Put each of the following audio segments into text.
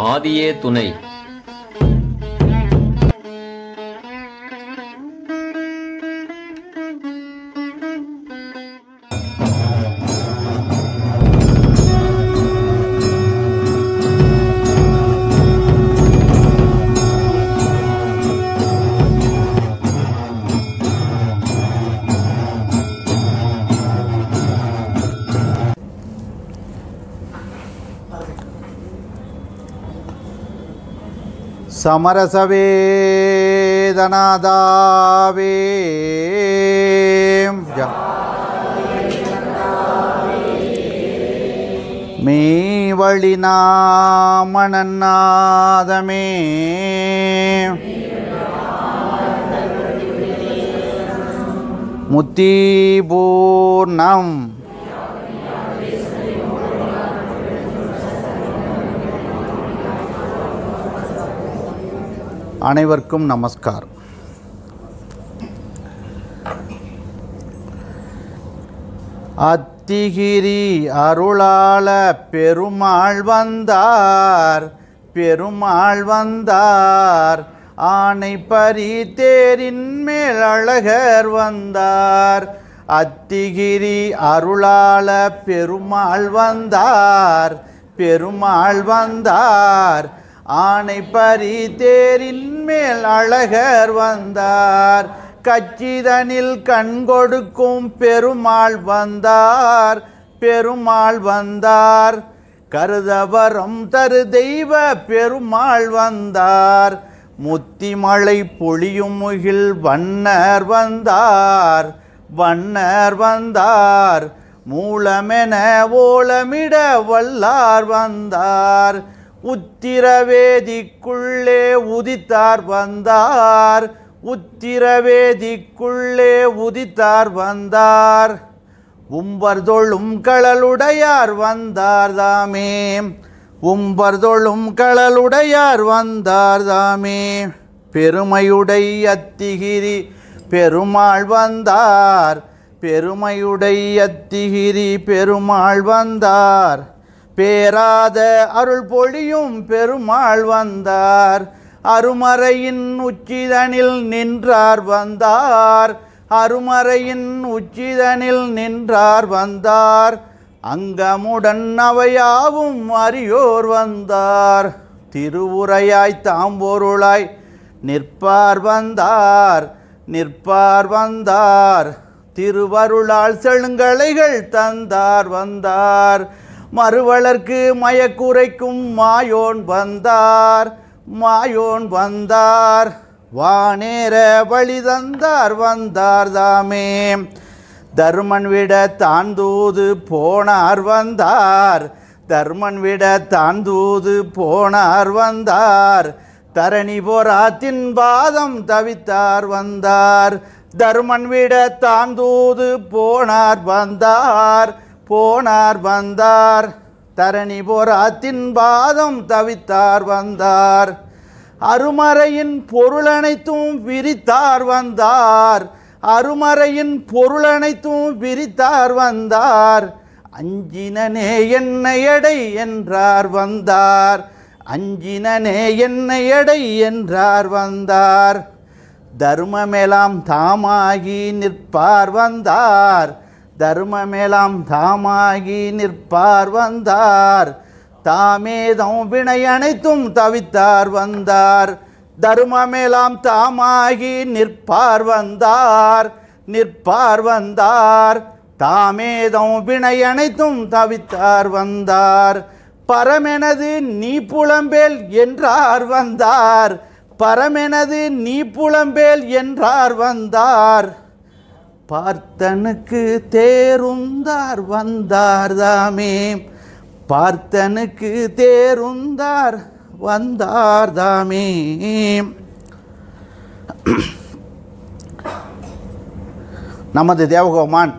ஆதியே துணை. समरसवेदनादावे மெய்வழிநாமனநாதமே முத்திபூர்ணம். அனைவருக்கும் நமஸ்காரம். அத்திகிரி அருளாள பெருமாள் வந்தார், பெருமாள் வந்தார். ஆனை பரி தேரின் மேல் அழகர் வந்தார். அத்திகிரி அருளாள பெருமாள் வந்தார், பெருமாள் வந்தார். ஆனை பரி தேரின் மேல் அழகர் வந்தார். கச்சிதனில் கண் கொடுக்கும் பெருமாள் வந்தார், பெருமாள் வந்தார். கருதவரம் தரு தெய்வ பெருமாள் வந்தார். முத்திமழை பொழியும் முகில் வண்ணர் வந்தார், வண்ணர் வந்தார். மூலமென ஓலமிட வல்லார் வந்தார். உத்திரவேதிக்குள்ளே உதித்தார் வந்தார், உத்திரவேதிக்குள்ளே உதித்தார் வந்தார். உம்பர்தொழும் களலுடையார் வந்தார் தாமே, உம்பர்தொழும் களலுடையார் வந்தார் தாமே. பெருமையுடை அத்திகிரி பெருமாள் வந்தார், பெருமையுடை அத்திகிரி பெருமாள் வந்தார். பேராத அருள் பொழியும் பெருமாள் வந்தார். அருமறையின் உச்சிதனில் நின்றார் வந்தார், அருமறையின் உச்சிதனில் நின்றார் வந்தார். அங்கமுடன் அவையாவும் அறியோர் வந்தார். திருவுரையாய் தாம்பொருளாய் நிற்பார் வந்தார், நிற்பார் வந்தார். திருவருளால் செழுங்கலைகள் தந்தார் வந்தார். மறுவளர்க்கு மயக்குரைக்கும் மாயோன் வந்தார், மாயோன் வந்தார். வானேர வழி தந்தார் வந்தார் தாமே. தர்மன் விட தாந்தூது போனார் வந்தார், தர்மன் விட தாந்தூது போனார் வந்தார். தரணி போராத்தின் பாதம் தவித்தார் வந்தார். தர்மன் விட தாந்தூது போனார் வந்தார், போனார் வந்தார். தரணி போராத்தின் பாதம் தவித்தார் வந்தார். அருமறையின் பொருளனைத்தும் விரித்தார் வந்தார், அருமறையின் பொருளனைத்தும் விரித்தார் வந்தார். அஞ்சினனே என்னை எடை என்றார் வந்தார், அஞ்சினனே என்னை எடை என்றார் வந்தார். தர்மமெல்லாம் தாமாகி நிற்பார் வந்தார், தர்மமெல்லாம் தாமாகி நிற்பார் வந்தார். தாமேதம் வினை அனைத்தும் தவித்தார் வந்தார். தர்மமெல்லாம் தாமாகி நிற்பார் வந்தார், நிற்பார் வந்தார். தாமேதம் வினை அனைத்தும் தவித்தார் வந்தார். பரமெனது நீ புலம்பேல் என்றார் வந்தார், பரமெனது நீ புலம்பேல் என்றார் வந்தார். பார்த்தனுக்கு தேருந்தார் வந்தார் தாமே, பார்த்தனுக்கு தேருந்தார் வந்தார் தாமே. நமது தேவகோமான்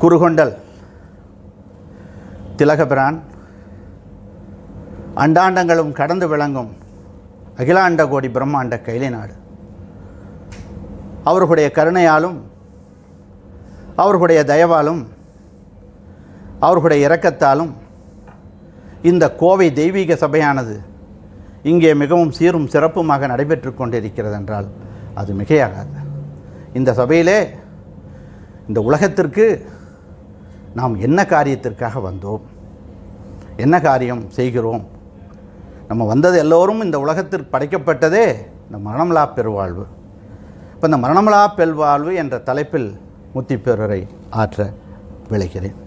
குருகொண்டல் திலகபிரான் அண்டாண்டங்களும் கடந்து விளங்கும் அகிலாண்ட கோடி பிரம்மாண்ட கைலை நாடு அவர்களுடைய கருணையாலும் அவர்களுடைய தயவாலும் அவர்களுடைய இரக்கத்தாலும் இந்த கோவை தெய்வீக சபையானது இங்கே மிகவும் சீரும் சிறப்புமாக நடைபெற்று கொண்டிருக்கிறது என்றால் அது மிகையாகாது. இந்த சபையிலே இந்த உலகத்திற்கு நாம் என்ன காரியத்திற்காக வந்தோம், என்ன காரியம் செய்கிறோம், நம்ம வந்தது எல்லோரும் இந்த உலகத்திற்கு படைக்கப்பட்டதே இந்த மரணமிலா பெருவாழ்வு. இப்போ இந்த மரணமிலா பெருவாழ்வு என்ற தலைப்பில் முத்திப்பேரரை ஆற்ற விளைகிறேன்.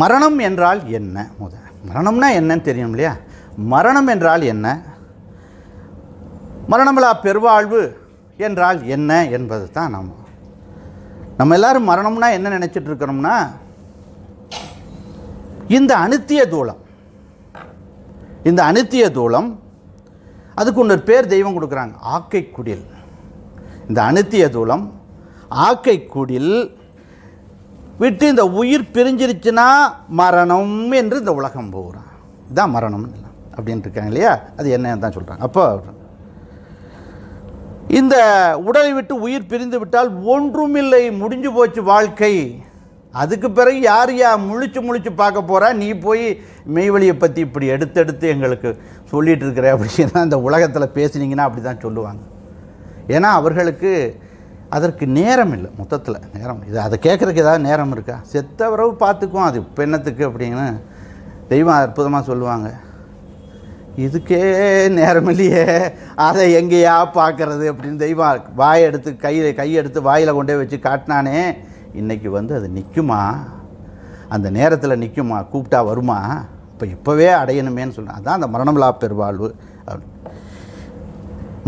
மரணம் என்றால் என்ன? மரணம்னா என்னன்னு தெரியும் இல்லையா? மரணம் என்றால் என்ன, மரணமிலா பெருவாழ்வு என்றால் என்ன என்பது தான் நம்ம எல்லாரும் மரணம்னா என்ன நினச்சிட்டு இருக்கிறோம்னா, இந்த அனித்திய தூளம், இந்த அனித்திய தூளம் அதுக்கு இன்னொரு பேர் தெய்வம் கொடுக்குறாங்க, ஆக்கை குடில். இந்த அனித்திய தூளம் ஆக்கை குடில் விட்டு இந்த உயிர் பிரிஞ்சிருச்சுன்னா மரணம் என்று இந்த உலகம் போகிறான். இதுதான் மரணம் அப்படின்ட்டு இருக்காங்க இல்லையா? அது என்ன தான் சொல்கிறாங்க. அப்போ இந்த உடலை விட்டு உயிர் பிரிந்து விட்டால் ஒன்றுமில்லை, முடிஞ்சு போச்சு வாழ்க்கை. அதுக்கு பிறகு யார் முழிச்சு பார்க்க போகிறா? நீ போய் மெய்வழியை பற்றி இப்படி எடுத்து எங்களுக்கு சொல்லிகிட்டு இருக்கிற அப்படின்னா இந்த உலகத்தில் பேசுனீங்கன்னா அப்படி தான் சொல்லுவாங்க. ஏன்னா அவர்களுக்கு அதற்கு நேரம் இல்லை. மொத்தத்தில் நேரம் இது, அதை கேட்குறதுக்கு ஏதாவது நேரம் இருக்கா? செத்த வரவு பார்த்துக்குவோம், அது பெண்ணத்துக்கு அப்படின்னு தெய்வம் அற்புதமாக சொல்லுவாங்க. இதுக்கே நேரம் இல்லையே, அதை எங்கேயா பார்க்கறது அப்படின்னு தெய்வம் வாயை எடுத்து கையெடுத்து வாயில் கொண்டே வச்சு காட்டினானே. இன்றைக்கி அது நிற்குமா? அந்த நேரத்தில் நிற்குமா? கூப்பிட்டா வருமா? இப்போ இப்போவே அடையணுமேன்னு சொல்கிறேன். அதுதான் அந்த மரணமிலா பெருவாழ்வு.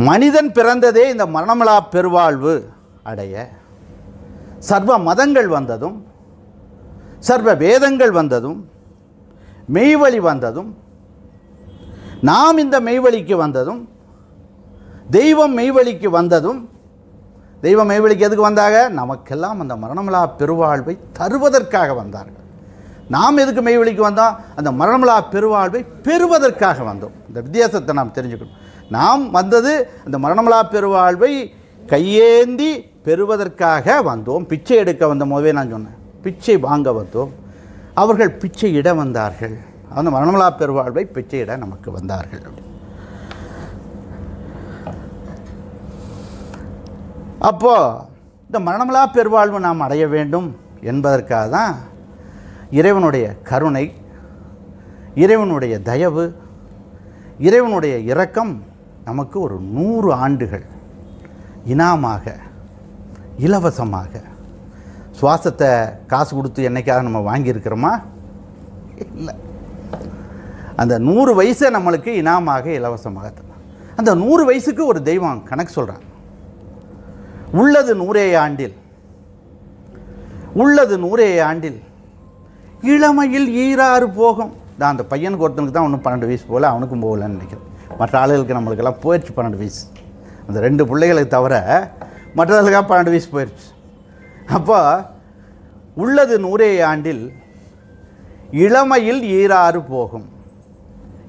மனிதன் பிறந்ததே இந்த மரணமிலா பெருவாழ்வு அடைய. சர்வ மதங்கள் வந்ததும், சர்வ வேதங்கள் வந்ததும், மெய்வழி வந்ததும், நாம் இந்த மெய்வழிக்கு வந்ததும், தெய்வம் மெய்வழிக்கு வந்ததும். தெய்வம் மெய்வழிக்கு எதுக்கு வந்தாங்க? நமக்கெல்லாம் அந்த மரணமிலா பெருவாழ்வை தருவதற்காக வந்தார்கள். நாம் எதுக்கு மெய்வழிக்கு வந்தோம்? அந்த மரணமிலா பெருவாழ்வை பெறுவதற்காக வந்தோம். இந்த வித்தியாசத்தை நாம் தெரிஞ்சுக்கணும். நாம் வந்தது அந்த மரணமிலா பெருவாழ்வை கையேந்தி பெறுவதற்காக வந்தோம். பிச்சை எடுக்க வந்த போதே நான் சொன்னேன், பிச்சை வாங்க வந்தோம். அவர்கள் பிச்சை இட வந்தார்கள். அந்த மரணமிலா பெருவாழ்வை பிச்சையிட நமக்கு வந்தார்கள். அப்போது இந்த மரணமிலா பெருவாழ்வு நாம் அடைய வேண்டும் என்பதற்காக தான் இறைவனுடைய கருணை, இறைவனுடைய தயவு, இறைவனுடைய இரக்கம் நமக்கு ஒரு 100 ஆண்டுகள் இனாமாக, இலவசமாக. சுவாசத்தை காசு கொடுத்து என்னைக்காக நம்ம வாங்கியிருக்கிறோமா? இல்லை. அந்த 100 வயசை நம்மளுக்கு இனாமாக, இலவசமாக தரலாம். அந்த 100 வயசுக்கு ஒரு தெய்வம் கணக்கு சொல்கிறாங்க. உள்ளது 100 ஆண்டில், உள்ளது 100 ஆண்டில், இளமையில் ஈராறு போகும். தான் அந்த பையனுக்கு ஒருத்தனுக்கு தான் ஒன்றும் 12 வயசு போல், அவனுக்கும் போகலன்னு நினைக்கிறேன். மற்ற ஆளுகளுக்கு நம்மளுக்கெல்லாம் போயிடுச்சு 12 வயசு. அந்த 2 பிள்ளைகளுக்கு தவிர மற்றவர்களுக்காக 12 வயசு போயிடுச்சு. அப்போ உள்ளது 100 ஆண்டில், இளமையில் ஈராறு போகும்.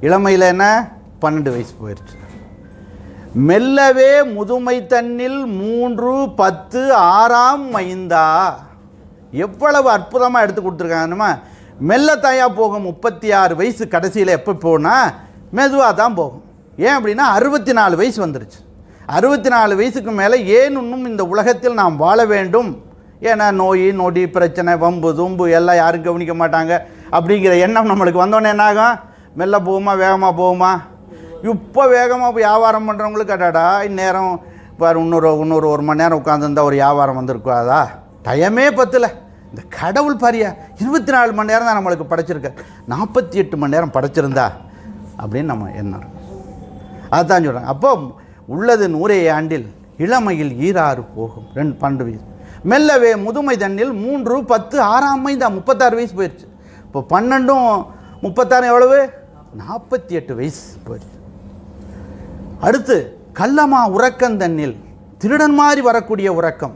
இளமையில் என்ன? 12 வயசு போயிடுச்சு. மெல்லவே முதுமை தன்னில் 3 10 6ஆம் மைந்தா. எவ்வளவு அற்புதமாக எடுத்து கொடுத்துருக்காங்கன்னு. மெல்லத்தாயா போகும். 36 வயசு கடைசியில் எப்போ போனால் மெதுவாக தான் போகும். ஏன் அப்படின்னா 64 வயசு வந்துருச்சு. 64 வயசுக்கு மேலே ஏன் இன்னும் இந்த உலகத்தில் நாம் வாழ வேண்டும்? ஏன்னா நோய் நொடி பிரச்சனை, வம்பு தும்பு எல்லாம் யாரும் கவனிக்க மாட்டாங்க அப்படிங்கிற எண்ணம் நம்மளுக்கு வந்தோன்னே என்னாகும்? மெல்ல போகுமா வேகமாக போகுமா? இப்போ வேகமாக வியாபாரம் பண்ணுறவங்களுக்கு அடாடா இந்நேரம் பாரு, இன்னொரு 1 மணி நேரம் உட்காந்துருந்தா ஒரு வியாபாரம் வந்திருக்காதா? டைமே பத்தலை. இந்த கடவுள் பாரியா 24 மணி நேரம் தான் நம்மளுக்கு படைச்சிருக்க, 48 மணி நேரம் படைச்சிருந்தா அப்படின்னு நம்ம எண்ணம். அதுதான் சொல்கிறாங்க. அப்போ உள்ளது 100 ஆண்டில், இளமையில் ஈராறு போகும். 12 வயசு. மெல்லவே முதுமை தண்ணில் 3 10 6ஆம் மைந்தா. 36 வயசு போயிடுச்சு. இப்போ 12 36 எவ்வளவு? 48 வயசு போயிடுச்சு. அடுத்து கள்ளமா உறக்கம் தண்ணில், திருடன் மாதிரி வரக்கூடிய உறக்கம்.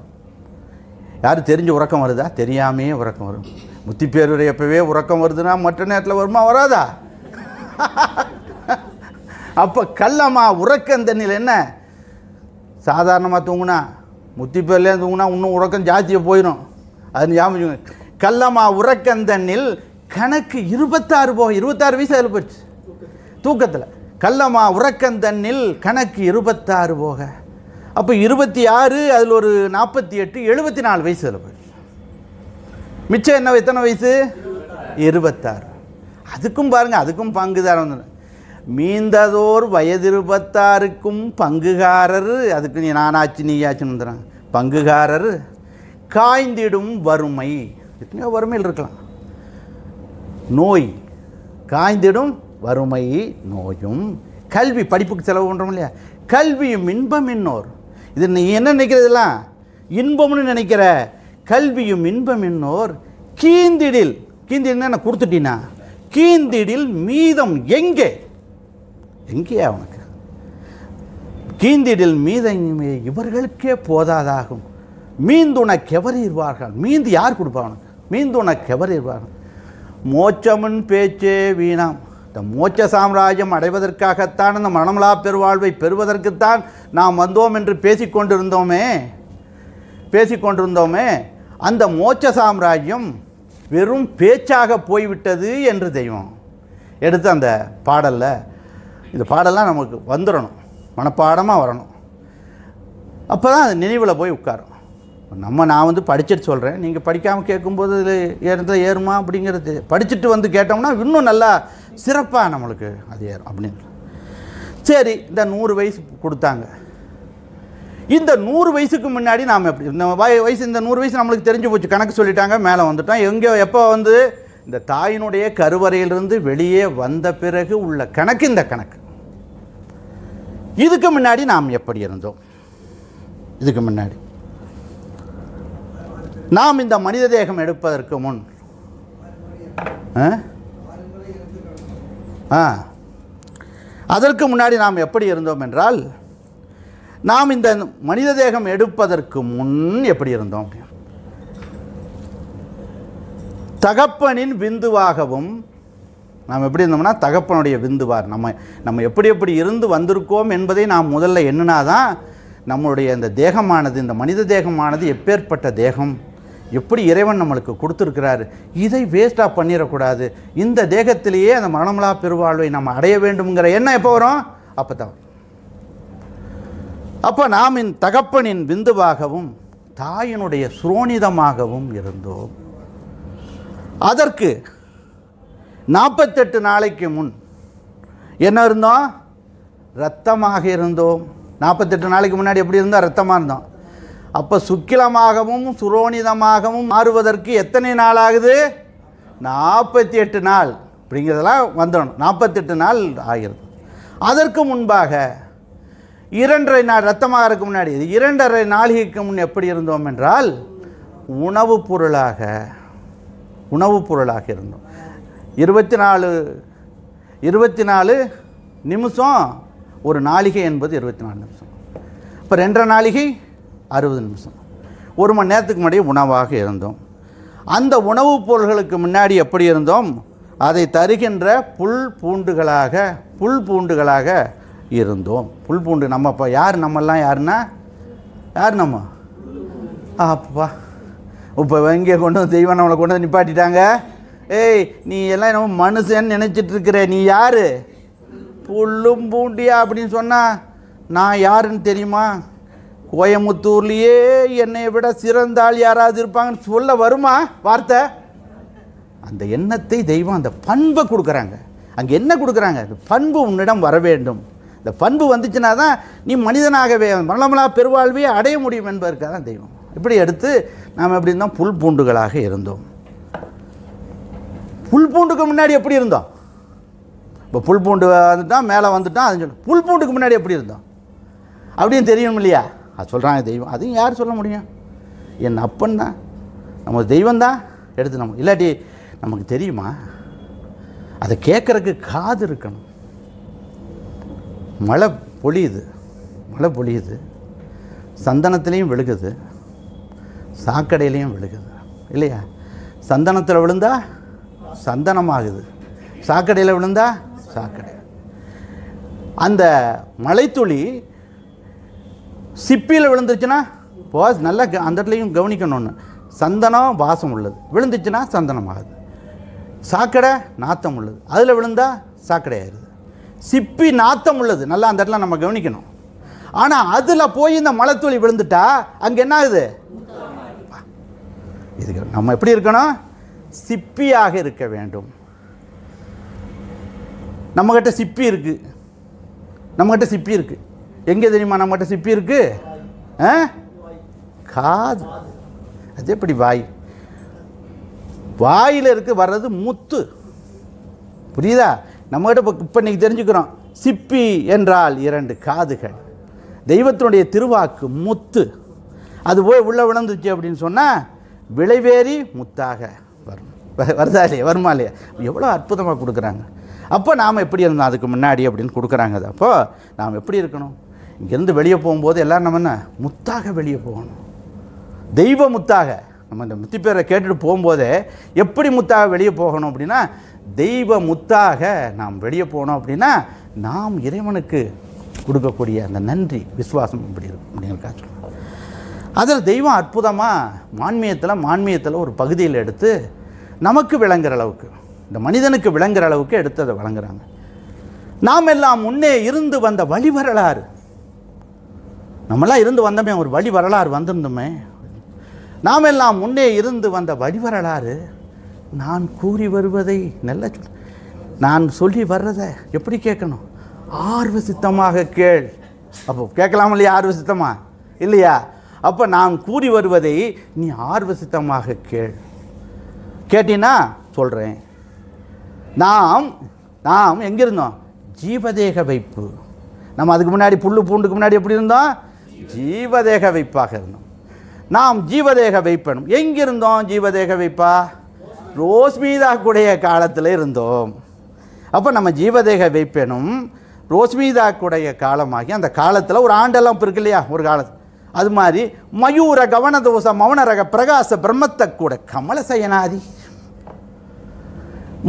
யாரும் தெரிஞ்ச உறக்கம் வருதா? தெரியாமே உறக்கம் வரும். முத்திப்பேரூர் எப்பவே உறக்கம் வருதுன்னா மற்ற நேரத்தில் வருமா? வராதா? அப்போ கள்ளமா உறக்கம் தண்ணில் என்ன? சாதாரணமாக தூங்குனா, முத்திப்பேர்லேயே தூங்குனா இன்னும் உறக்கம் ஜாஸ்தியாக போயிடும். அது ஞாபகம். கல்லமா உறக்கந்தண்ணில் கணக்கு 26 போக 26 வயசு அதில் போச்சு தூக்கத்தில். கல்லமா உறக்கந்தண்ணில் கணக்கு 26 போக, அப்போ 26 அதில் ஒரு 48 74 வயசு அதில் போச்சு. மிச்சம் என்ன எத்தனை வயசு? 26. அதுக்கும் பாருங்கள், அதுக்கும் பங்குதாரம் வந்து மீந்ததோர் வயது 26க்கும் பங்குகாரர். அதுக்கு நீ நானாச்சு நீயாச்சுன்னு வந்துடுறாங்க. பங்குகாரர் காய்ந்திடும் வறுமை. எத்தனையோ வறுமையில் இருக்கலாம். நோய், காய்ந்திடும் வறுமை நோயும். கல்வி, படிப்புக்கு செலவு பண்ணுறோம் இல்லையா, கல்வியும் இன்பம் இன்னோர். இது நீ என்ன நினைக்கிறதெல்லாம் இன்பம்னு நினைக்கிற. கல்வியும் இன்பம் இன்னோர் கீந்திடில். கீந்திடினா நான் கொடுத்துட்டீனா, கீந்திடில் மீதம் எங்கே? எங்கேயா அவனுக்கு? கீந்திடில் மீதமே இவர்களுக்கே போதாதாகும். மீந்துனக்கெவரிர்வார்கள். மீந்து யார் கொடுப்பா அவனுக்கு? மீந்துனக்கெவரிர்வார்கள். மோட்சமுன் பேச்சே வீணாம். இந்த மோட்ச சாம்ராஜ்யம் அடைவதற்காகத்தான், இந்த மரணமில்லா பெருவாழ்வை பெறுவதற்குத்தான் நாம் வந்தோம் என்று பேசிக்கொண்டிருந்தோமே. அந்த மோட்ச சாம்ராஜ்யம் வெறும் பேச்சாக போய்விட்டது என்று தெய்வம் எடுத்து அந்த பாடலில், இந்த பாடலாம் நமக்கு வந்துடணும், மனப்பாடமாக வரணும். அப்போ தான் அது நினைவில் போய் உட்காரும். நான் வந்து படிச்சுட்டு சொல்கிறேன், நீங்கள் படிக்காமல் கேட்கும்போது இதில் ஏறுமா அப்படிங்கிறது, படிச்சுட்டு வந்து கேட்டோம்னா இன்னும் நல்லா சிறப்பாக நம்மளுக்கு அது ஏறும் அப்படின்னு. சரி, இந்த 100 வயசு கொடுத்தாங்க. இந்த 100 வயசுக்கு முன்னாடி நாம் எப்படி இந்த வயசு, இந்த 100 வயசு நம்மளுக்கு தெரிஞ்சு போச்சு, கணக்கு சொல்லிட்டாங்க, மேலே வந்துட்டோம். எங்கே எப்போ வந்து இந்த தாயினுடைய கருவறையிலிருந்து வெளியே வந்த பிறகு உள்ள கணக்கு இந்த கணக்கு. இதுக்கு முன்னாடி நாம் எப்படி இருந்தோம்? இதுக்கு முன்னாடி நாம் இந்த மனித தேகம் எடுப்பதற்கு முன் அதற்கு முன்னாடி நாம் எப்படி இருந்தோம் என்றால், நாம் இந்த மனித தேகம் எடுப்பதற்கு முன் எப்படி இருந்தோம்? தகப்பனின் விந்துவாகவும் நாம் எப்படி இருந்தோம்னா, தகப்பனுடைய விந்துவார். நம்ம எப்படி இருந்து வந்திருக்கோம் என்பதை நாம் முதல்ல எண்ணினாதான் நம்மளுடைய இந்த தேகமானது, இந்த மனித தேகமானது எப்பேற்பட்ட தேகம், எப்படி இறைவன் நம்மளுக்கு கொடுத்துருக்கிறாரு, இதை வேஸ்ட்டாக பண்ணிடக்கூடாது. இந்த தேகத்திலேயே அந்த மரணமில்லா பெருவாழ்வை நம்ம அடைய வேண்டும்ங்கிற எண்ணம் எப்போ வரும்? அப்போ தான். அப்போ நாம் இந்த தகப்பனின் விந்துவாகவும் தாயினுடைய சுரோனிதமாகவும் இருந்தோம். அதற்கு 48 நாளைக்கு முன் என்ன இருந்தோம்? இரத்தமாக இருந்தோம். 48 நாளைக்கு முன்னாடி எப்படி இருந்தோம்? இரத்தமாக இருந்தோம். அப்போ சுக்கிலமாகவும் சுரோனிதமாகவும் மாறுவதற்கு எத்தனை நாள் ஆகுது? 48 நாள் அப்படிங்கிறதெல்லாம் வந்துடணும். 48 நாள் ஆகிறது. அதற்கு முன்பாக 2.5 நாள் இரத்தமாக இருக்க முன்னாடி 2.5 நாளிகைக்கு முன் எப்படி இருந்தோம் என்றால் உணவுப் பொருளாக இருந்தோம். 24 நிமிஷம் ஒரு நாளிகை என்பது 24 நிமிஷம். இப்போ 2.5 நாளிகை 60 நிமிஷம். 1 மணி நேரத்துக்கு முன்னாடி உணவாக இருந்தோம். அந்த உணவுப் பொருள்களுக்கு முன்னாடி எப்படி இருந்தோம்? அதை தருகின்ற புல் பூண்டுகளாக இருந்தோம். புல் பூண்டு நம்ம இப்போ யார்? நம்மெல்லாம் யாருன்னா யார்? நம்ம அப்பா இப்போ இங்கே கொண்டு வந்து தெய்வம் நம்மளை கொண்டு வந்து நிப்பாட்டிட்டாங்க. ஏய், நீ எல்லாம் நம்ம மனுஷன்னு நினச்சிட்டு இருக்கிற, நீ யார்? புல்லும் பூண்டியா அப்படின்னு சொன்னால் நான் யாருன்னு தெரியுமா? கோயமுத்தூர்லேயே என்னை விட சிறந்த ஆள் யாராவது இருப்பாங்கன்னு சொல்ல வருமா வார்த்தை? அந்த எண்ணத்தை தெய்வம், அந்த பண்பை கொடுக்குறாங்க. அங்கே என்ன கொடுக்குறாங்க? அந்த பண்பு உன்னிடம் வர வேண்டும். இந்த பண்பு வந்துச்சுன்னா தான் நீ மனிதனாகவே மரணமில்லா பெருவாழ்வையை அடைய முடியும் என்பதற்காக தான் தெய்வம் இப்படி எடுத்து நாம் எப்படி இருந்தோம்? புல் பூண்டுகளாக இருந்தோம். புல் பூண்டுக்கு முன்னாடி எப்படி இருந்தோம்? இப்போ புல் பூண்டு வந்துட்டான், மேலே வந்துட்டான், அது சொல்லு. புல் பூண்டுக்கு முன்னாடி எப்படி இருந்தோம் அப்படின்னு தெரியணும் இல்லையா? அது சொல்கிறாங்க தெய்வம். அதையும் யார் சொல்ல முடியும்? என் அப்பன் தான், நம்ம தெய்வம் தான் எடுத்து நம்ம. இல்லாட்டி நமக்கு தெரியுமா? அதை கேட்குறதுக்கு காது இருக்கணும். மழை பொழியுது, சந்தனத்துலேயும் விழுகுது, சாக்கடையிலையும் விழுகுது இல்லையா? சந்தனத்தில் விழுந்தா சந்தனமாகுது, சாக்கடையில் விழுந்தா சாக்கடை. அந்த மழைத்துளி சிப்பியில் விழுந்துருச்சுன்னா நல்லா அந்த இடத்துலையும் கவனிக்கணும்னு, சந்தனம் வாசம் உள்ளது, விழுந்துச்சுன்னா சந்தனம் ஆகுது. சாக்கடை நாத்தம் உள்ளது, அதில் விழுந்தால் சாக்கடை ஆயிடுது. சிப்பி நாத்தம் உள்ளது, நல்லா அந்த இடத்துல நம்ம கவனிக்கணும். ஆனால் அதில் போய் இந்த மலைத்துளி விழுந்துட்டா அங்கே என்ன ஆகுது? இதுக்கு நம்ம எப்படி இருக்கணும்? சிப்பியாக இருக்க வேண்டும். நம்மகிட்ட சிப்பி இருக்குது, நம்மகிட்ட சிப்பி இருக்குது. எங்கே தெரியுமா நம்மகிட்ட சிப்பி இருக்குது? காது. அது எப்படி வாய்? வாயில் இருக்கு வர்றது முத்து. புரியுதா? நம்மகிட்ட இப்போ இன்னைக்கு தெரிஞ்சுக்கிறோம், சிப்பி என்றால் 2 காதுகள். தெய்வத்தினுடைய திருவாக்கு முத்து. அது போய் உள்ளே விழுந்துச்சு அப்படின்னு சொன்னால் விளைவேறி முத்தாக வரும். வருதா இல்லையா? வருமா இல்லையா? எவ்வளோ அற்புதமாக கொடுக்குறாங்க. அப்போ நாம் எப்படி இருந்தோம் அதுக்கு முன்னாடி அப்படின்னு கொடுக்குறாங்க. அது அப்போ நாம் எப்படி இருக்கணும்? இங்கேருந்து வெளியே போகும்போது எல்லோரும் நம்ம என்ன முத்தாக வெளியே போகணும், தெய்வ முத்தாக. நம்ம இந்த முத்தி பேரை கேட்டுட்டு போகும்போதே எப்படி முத்தாக வெளியே போகணும் அப்படின்னா, தெய்வ முத்தாக நாம் வெளியே போகணும். அப்படின்னா நாம் இறைவனுக்கு கொடுக்கக்கூடிய அந்த நன்றி விசுவாசம் இப்படி இருக்கும் அப்படிங்கிறக்காக சொல்லுவோம். அதில் தெய்வம் அற்புதமாக மான்மியத்தில் ஒரு பகுதியில் எடுத்து நமக்கு விளங்குற அளவுக்கு, இந்த மனிதனுக்கு விளங்குற அளவுக்கு எடுத்து அதை வழங்குறாங்க. நாம் எல்லாம் முன்னே இருந்து வந்த வழி வரலாறு, நம்மளாம் இருந்து வந்தோமே, ஒரு வழி வரலாறு வந்திருந்தோமே. நாம் எல்லாம் முன்னே இருந்து வந்த வழி வரலாறு நான் கூறி வருவதை நல்ல நான் சொல்லி வர்றதை எப்படி கேட்கணும்? ஆர்வ சித்தமாக கேள். அப்போ கேட்கலாம் இல்லையா? ஆர்வ சித்தமா இல்லையா? அப்போ நான் கூறி வருவதை நீ ஆர்வ சித்தமாக கேள். கேட்டினா சொல்கிறேன். நாம் எங்கே இருந்தோம்? ஜீவதேக வைப்பு. நம்ம அதுக்கு முன்னாடி புல்லு பூண்டுக்கு முன்னாடி எப்படி இருந்தோம்? ஜீவதேக வைப்பாக இருந்தோம். நாம் ஜீவதேக வைப்பனும் எங்கிருந்தோம்? ஜீவதேக வைப்பா ரோஸ்மீதாக்குடைய காலத்தில் இருந்தோம். அப்போ நம்ம ஜீவதேக வைப்பனும் ரோஸ்மீதாக்குடைய காலமாகி அந்த காலத்தில் ஒரு ஆண்டெல்லாம் இருக்கு இல்லையா? ஒரு காலத்து அது மாதிரி மயூர கவனதோச மௌனரக பிரகாச பிரம்மத்தை கூட கமலசயனாதி.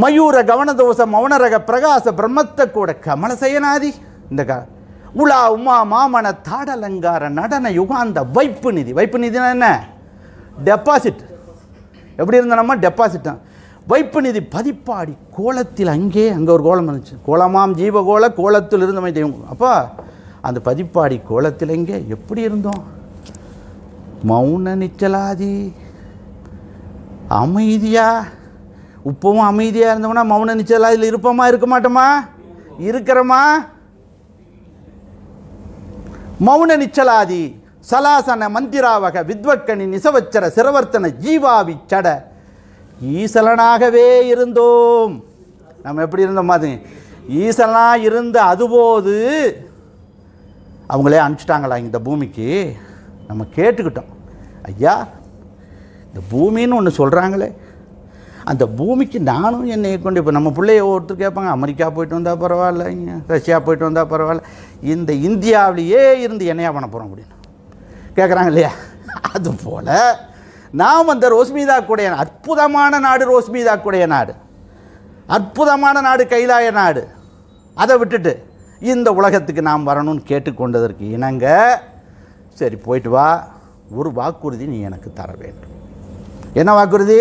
மயூர கவனதோச மௌனரக பிரகாச பிரம்மத்தை கூட கமலசயனாதி. இந்த உலா உமா மாமன தாடலங்கார நடன யுகாந்த வைப்பு நிதி. வைப்பு நிதினா என்ன? டெபாசிட். எப்படி இருந்த நம்ம டெபாசிட். வைப்பு நிதி பதிப்பாடி கோலத்தில் அங்கே ஒரு கோலம் இருந்துச்சு. கோலமாம் ஜீவகோல கோலத்தில் இருந்தமை தெய்வம். அப்போ அந்த பதிப்பாடி கோலத்தில் எங்கே எப்படி இருந்தோம்? மௌன நிச்சலாதி, அமைதியா. இப்பவும் அமைதியாக இருந்தோம்னா மௌன நிச்சலாதியில் இருப்போமா இருக்க மாட்டோமா? இருக்கிறோமா? மௌன நிச்சலாதி சலாசன மந்திராவக வித்வக்கணி நிசவச்சர சிரவர்த்தன ஜீவாவி சட ஈசலனாகவே இருந்தோம். நம்ம எப்படி இருந்தோம் மாதிரி ஈசலனாக இருந்த அதுபோது அவங்களே அனுப்பிச்சிட்டாங்களா இந்த பூமிக்கு? நம்ம கேட்டுக்கிட்டோம், ஐயா இந்த பூமின்னு ஒன்று சொல்கிறாங்களே, அந்த பூமிக்கு நானும் என்னை கொண்டு இப்போ நம்ம பிள்ளைய ஒருத்தர் கேட்பாங்க, அமெரிக்கா போயிட்டு வந்தால் பரவாயில்ல, இங்கே ரஷ்யா போயிட்டு வந்தால் பரவாயில்ல, இந்த இந்தியாவிலேயே இருந்து என்னையா பண்ண போகிறோம் அப்படின்னு கேட்குறாங்க இல்லையா? அதுபோல் நாம் அந்த ரோஸ்மீதாக்குடைய அற்புதமான நாடு, ரோஸ்மீதாக்குடைய நாடு, அற்புதமான நாடு, கைலாய நாடு, அதை விட்டுட்டு இந்த உலகத்துக்கு நாம் வரணும்னு கேட்டுக்கொண்டதற்கு இணங்க, சரி போயிட்டு வா, ஒரு வாக்குறுதி நீ எனக்கு தர வேண்டும். என்ன வாக்குறுதி?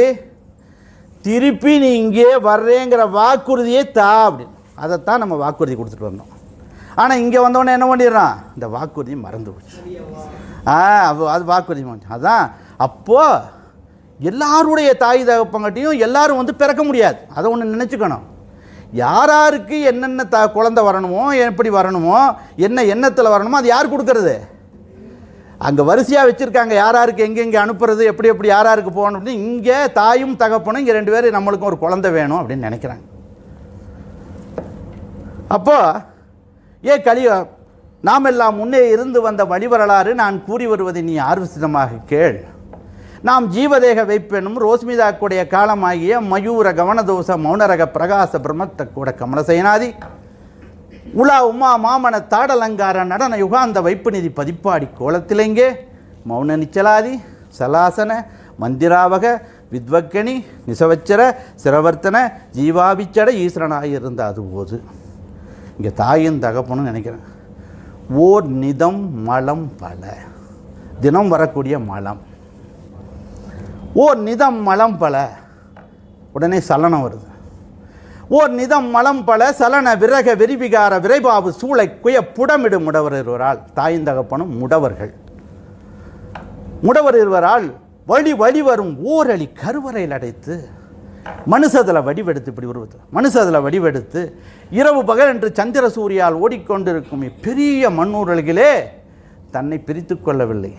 திருப்பி நீ இங்கே வர்றேங்கிற வாக்குறுதியே தா அப்படின்னு. அதைத்தான் நம்ம வாக்குறுதி கொடுத்துட்டு வந்தோம். ஆனால் இங்கே வந்தோடனே என்ன பண்ணிடுறான்? இந்த வாக்குறுதி மறந்து போச்சு. அது வாக்குறுதி அதான். அப்போது எல்லாருடைய தாய் தகப்பங்கட்டையும் எல்லாரும் வந்து பிறக்க முடியாது. அதை ஒன்று நினச்சிக்கணும். யாராருக்கு என்னென்ன குழந்தை வரணுமோ, எப்படி வரணுமோ, என்ன எண்ணத்தில் வரணுமோ அது யார் கொடுக்கறது? அங்கே வரிசையாக வச்சுருக்காங்க, யாராருக்கு எங்கெங்கே அனுப்புறது, எப்படி எப்படி யாராருக்கு போகணும் அப்படின்னு. இங்கே தாயும் தகப்பனும் இங்கே 2 பேர் நம்மளுக்கும் ஒரு குழந்தை வேணும் அப்படின்னு நினைக்கிறாங்க. அப்போ நாம் எல்லாம் முன்னே இருந்து வந்த வழிவரலாறு நான் கூறி வருவதை நீ ஆர்வசிதமாக கேள். நாம் ஜீவதேக வைப்பெனும் ரோஸ்மிதாக்குடைய காலமாகிய மயூர கவனதோச மௌனரக பிரகாச பிரம்மத்தை கூட கமலசயனாதி உலா உமா மாமன தாடலங்கார நடன யுகாந்த வைப்பு நிதி பதிப்பாடி கோலத்திலெங்கே மௌன நிச்சலாதி சலாசன மந்திராவக வித்வக்கணி நிசவச்சர சிரவர்த்தன ஜீவாபிச்சட ஈஸ்வரனாயிருந்த அதுபோது. இங்கே தாயும் தகப்பனும் நினைக்கிறேன். ஓர் நிதம் மலம் பல, தினம் வரக்கூடிய மலம். ஓர் நிதம் மலம் பல, உடனே சலனம் வருது. ஓர் நிதம் மலம் பல சலன விரக விரிவிகார விரைபாவு சூளை குய புடமிடு முடவர் இருவரால், தாயின் தகப்பனும் முடவர்கள். முடவர் இருவரால் வழி வரும் ஓரளி கருவறையில் அடைத்து மனுஷதில் வடிவெடுத்து, இப்படி உருவத்து மனுஷதில் வடிவெடுத்து இரவு பகல் என்று சந்திர சூரியால் ஓடிக்கொண்டிருக்கும் பெரிய மண்ணூரல்களே தன்னை பிரித்து கொள்ளவில்லை.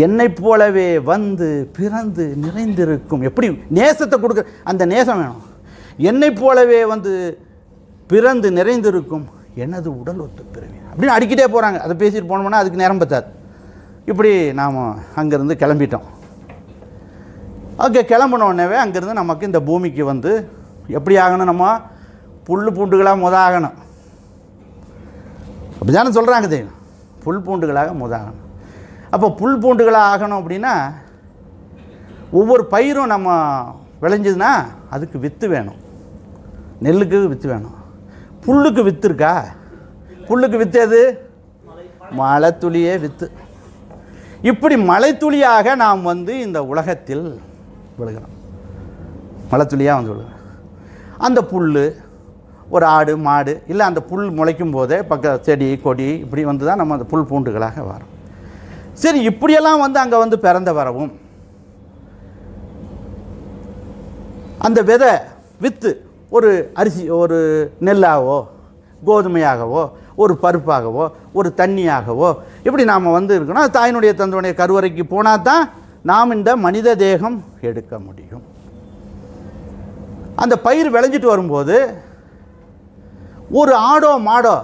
என்னைப் போலவே வந்து பிறந்து நிறைந்திருக்கும். எப்படி நேசத்தை கொடுக்க, அந்த நேசம் வேணும். என்னைப் போலவே வந்து பிறந்து நிறைந்திருக்கும் எனது உடல் ஒத்து பிறவி அப்படின்னு அடிக்கிட்டே போகிறாங்க. அதை பேசிட்டு போனோம்னா அதுக்கு நேரம் பத்தாது. இப்படி நாம் அங்கேருந்து கிளம்பிட்டோம். அங்கே கிளம்பினோடனே அங்கேருந்து நமக்கு இந்த பூமிக்கு வந்து எப்படி ஆகணும், நம்ம புல் பூண்டுகளாக ஆகணும். அப்படி தானே சொல்கிறாங்க தெய்வம், புல் பூண்டுகளாக ஆகணும். அப்போ புல் பூண்டுகளாக ஆகணும் அப்படின்னா ஒவ்வொரு பயிரும் நம்ம விளைஞ்சதுன்னா அதுக்கு வித்து வேணும். நெல்லுக்கு வித்து வேணும், புல்லுக்கு வித்து இருக்கா? புல்லுக்கு வித்து எது? மழை துளியே வித்து. இப்படி மழை துளியாக நாம் வந்து இந்த உலகத்தில் விழுகிறோம். மழை துளியாக வந்து விழுகிறோம். அந்த புல், ஒரு ஆடு மாடு இல்லை, அந்த புல் முளைக்கும் போதே பக்க செடி கொடி இப்படி வந்து தான் நம்ம அந்த புல் பூண்டுகளாக வரோம். சரி, இப்படியெல்லாம் வந்து அங்கே வந்து பிறந்த வரவும் அந்த விதை வித்து ஒரு அரிசி, ஒரு நெல்லாகவோ கோதுமையாகவோ ஒரு பருப்பாகவோ ஒரு தண்ணியாகவோ இப்படி நாம் வந்து இருக்கணும். அது தாயினுடைய தந்தையுடைய கருவறைக்கு போனால் தான் நாம் இந்த மனித தேகம் எடுக்க முடியும். அந்த பயிர் விளைஞ்சிட்டு வரும்போது ஒரு ஆடோ மாடோ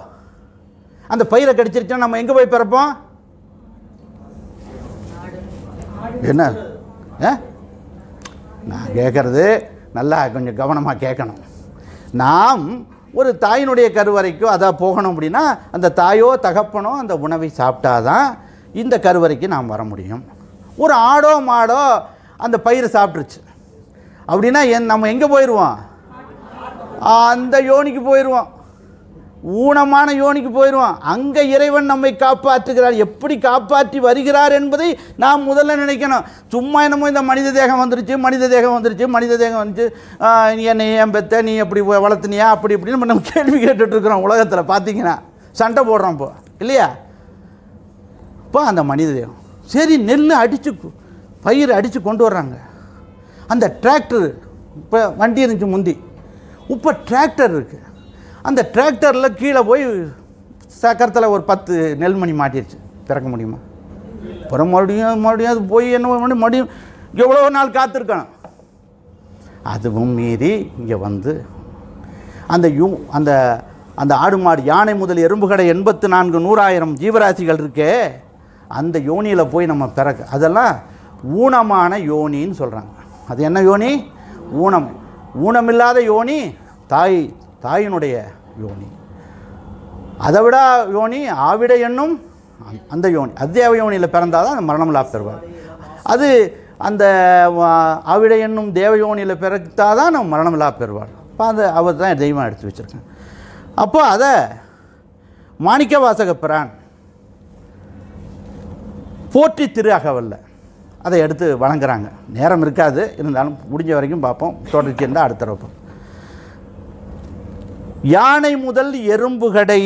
அந்த பயிரை கடிச்சிருச்சா நம்ம எங்கே போய் பிறப்போம்? என்ன நான் கேட்குறது நல்லா கொஞ்சம் கவனமாக கேட்கணும். நாம் ஒரு தாயினுடைய கருவறைக்கோ அதை போகணும் அப்படின்னா அந்த தாயோ தகப்பனோ அந்த உணவை சாப்பிட்டாதான் இந்த கருவறைக்கு நாம் வர முடியும். ஒரு ஆடோ மாடோ அந்த பயிரை சாப்பிட்ருச்சு அப்படின்னா நம்ம எங்கே போயிடுவோம்? அந்த யோனிக்கு போயிடுவோம், ஊனமான யோனிக்கு போயிடுவோம். அங்கே இறைவன் நம்மை காப்பாற்றுகிறார். எப்படி காப்பாற்றி வருகிறார் என்பதை நாம் முதல்ல நினைக்கணும். சும்மா என்னமோ இந்த மனித தேகம் வந்துருச்சு, மனித தேகம் வந்துச்சு, என்னை ஏன் பெத்த, நீ எப்படி வளர்த்துனியா, அப்படி இப்படின்னு நம்ம கேள்வி கேட்டுட்ருக்குறோம். உலகத்தில் பார்த்தீங்கன்னா சண்டை போடுறோம் இப்போ இல்லையா? இப்போ அந்த மனித தேகம் சரி, நெல் அடித்து பயிர் அடித்து கொண்டு வர்றாங்க. அந்த டிராக்டர், இப்போ வண்டி இருந்துச்சு முந்தி, இப்போ டிராக்டர் இருக்குது. அந்த டிராக்டரில் கீழே போய் சக்கரத்தில் ஒரு 10 நெல்மணி மாட்டிடுச்சு. பிறக்க முடியுமா? அப்புறம் மறுபடியும் அது போய் என்ன மறுபடியும் எவ்வளோ நாள் காத்திருக்கணும். அதுவும் மீறி இங்கே வந்து அந்த அந்த அந்த ஆடு மாடு யானை முதல் எறும்புகடை 84 100,000 ஜீவராசிகள் இருக்கே, அந்த யோனியில் போய் நம்ம பிறக்க, அதெல்லாம் ஊனமான யோனின்னு சொல்கிறாங்க. அது என்ன யோனி? ஊனம். ஊனமில்லாத யோனி தாயினுடைய யோனி. அதை விட யோனி ஆவிட என்னும் அந்த யோனி, அத்தேவ யோனியில் பிறந்தால் தான் அந்த மரணமில்லா பெறுவார். அது அந்த ஆவிட என்னும் தேவயோனியில் பிறந்தால் தான் நம்ம மரணமில்லா பெறுவார். அப்போ அந்த அவர் தான் தெய்வம் எடுத்து வச்சுருக்கேன். அப்போ அதை மாணிக்க வாசக பிரான் போற்றி திரு அகவல்ல அதை எடுத்து வழங்குறாங்க. நேரம் இருக்காது, இருந்தாலும் முடிஞ்ச வரைக்கும் பார்ப்போம். தொடர்ச்சி இருந்தால் அடுத்த வைப்போம். யானை முதல் எறும்புகடை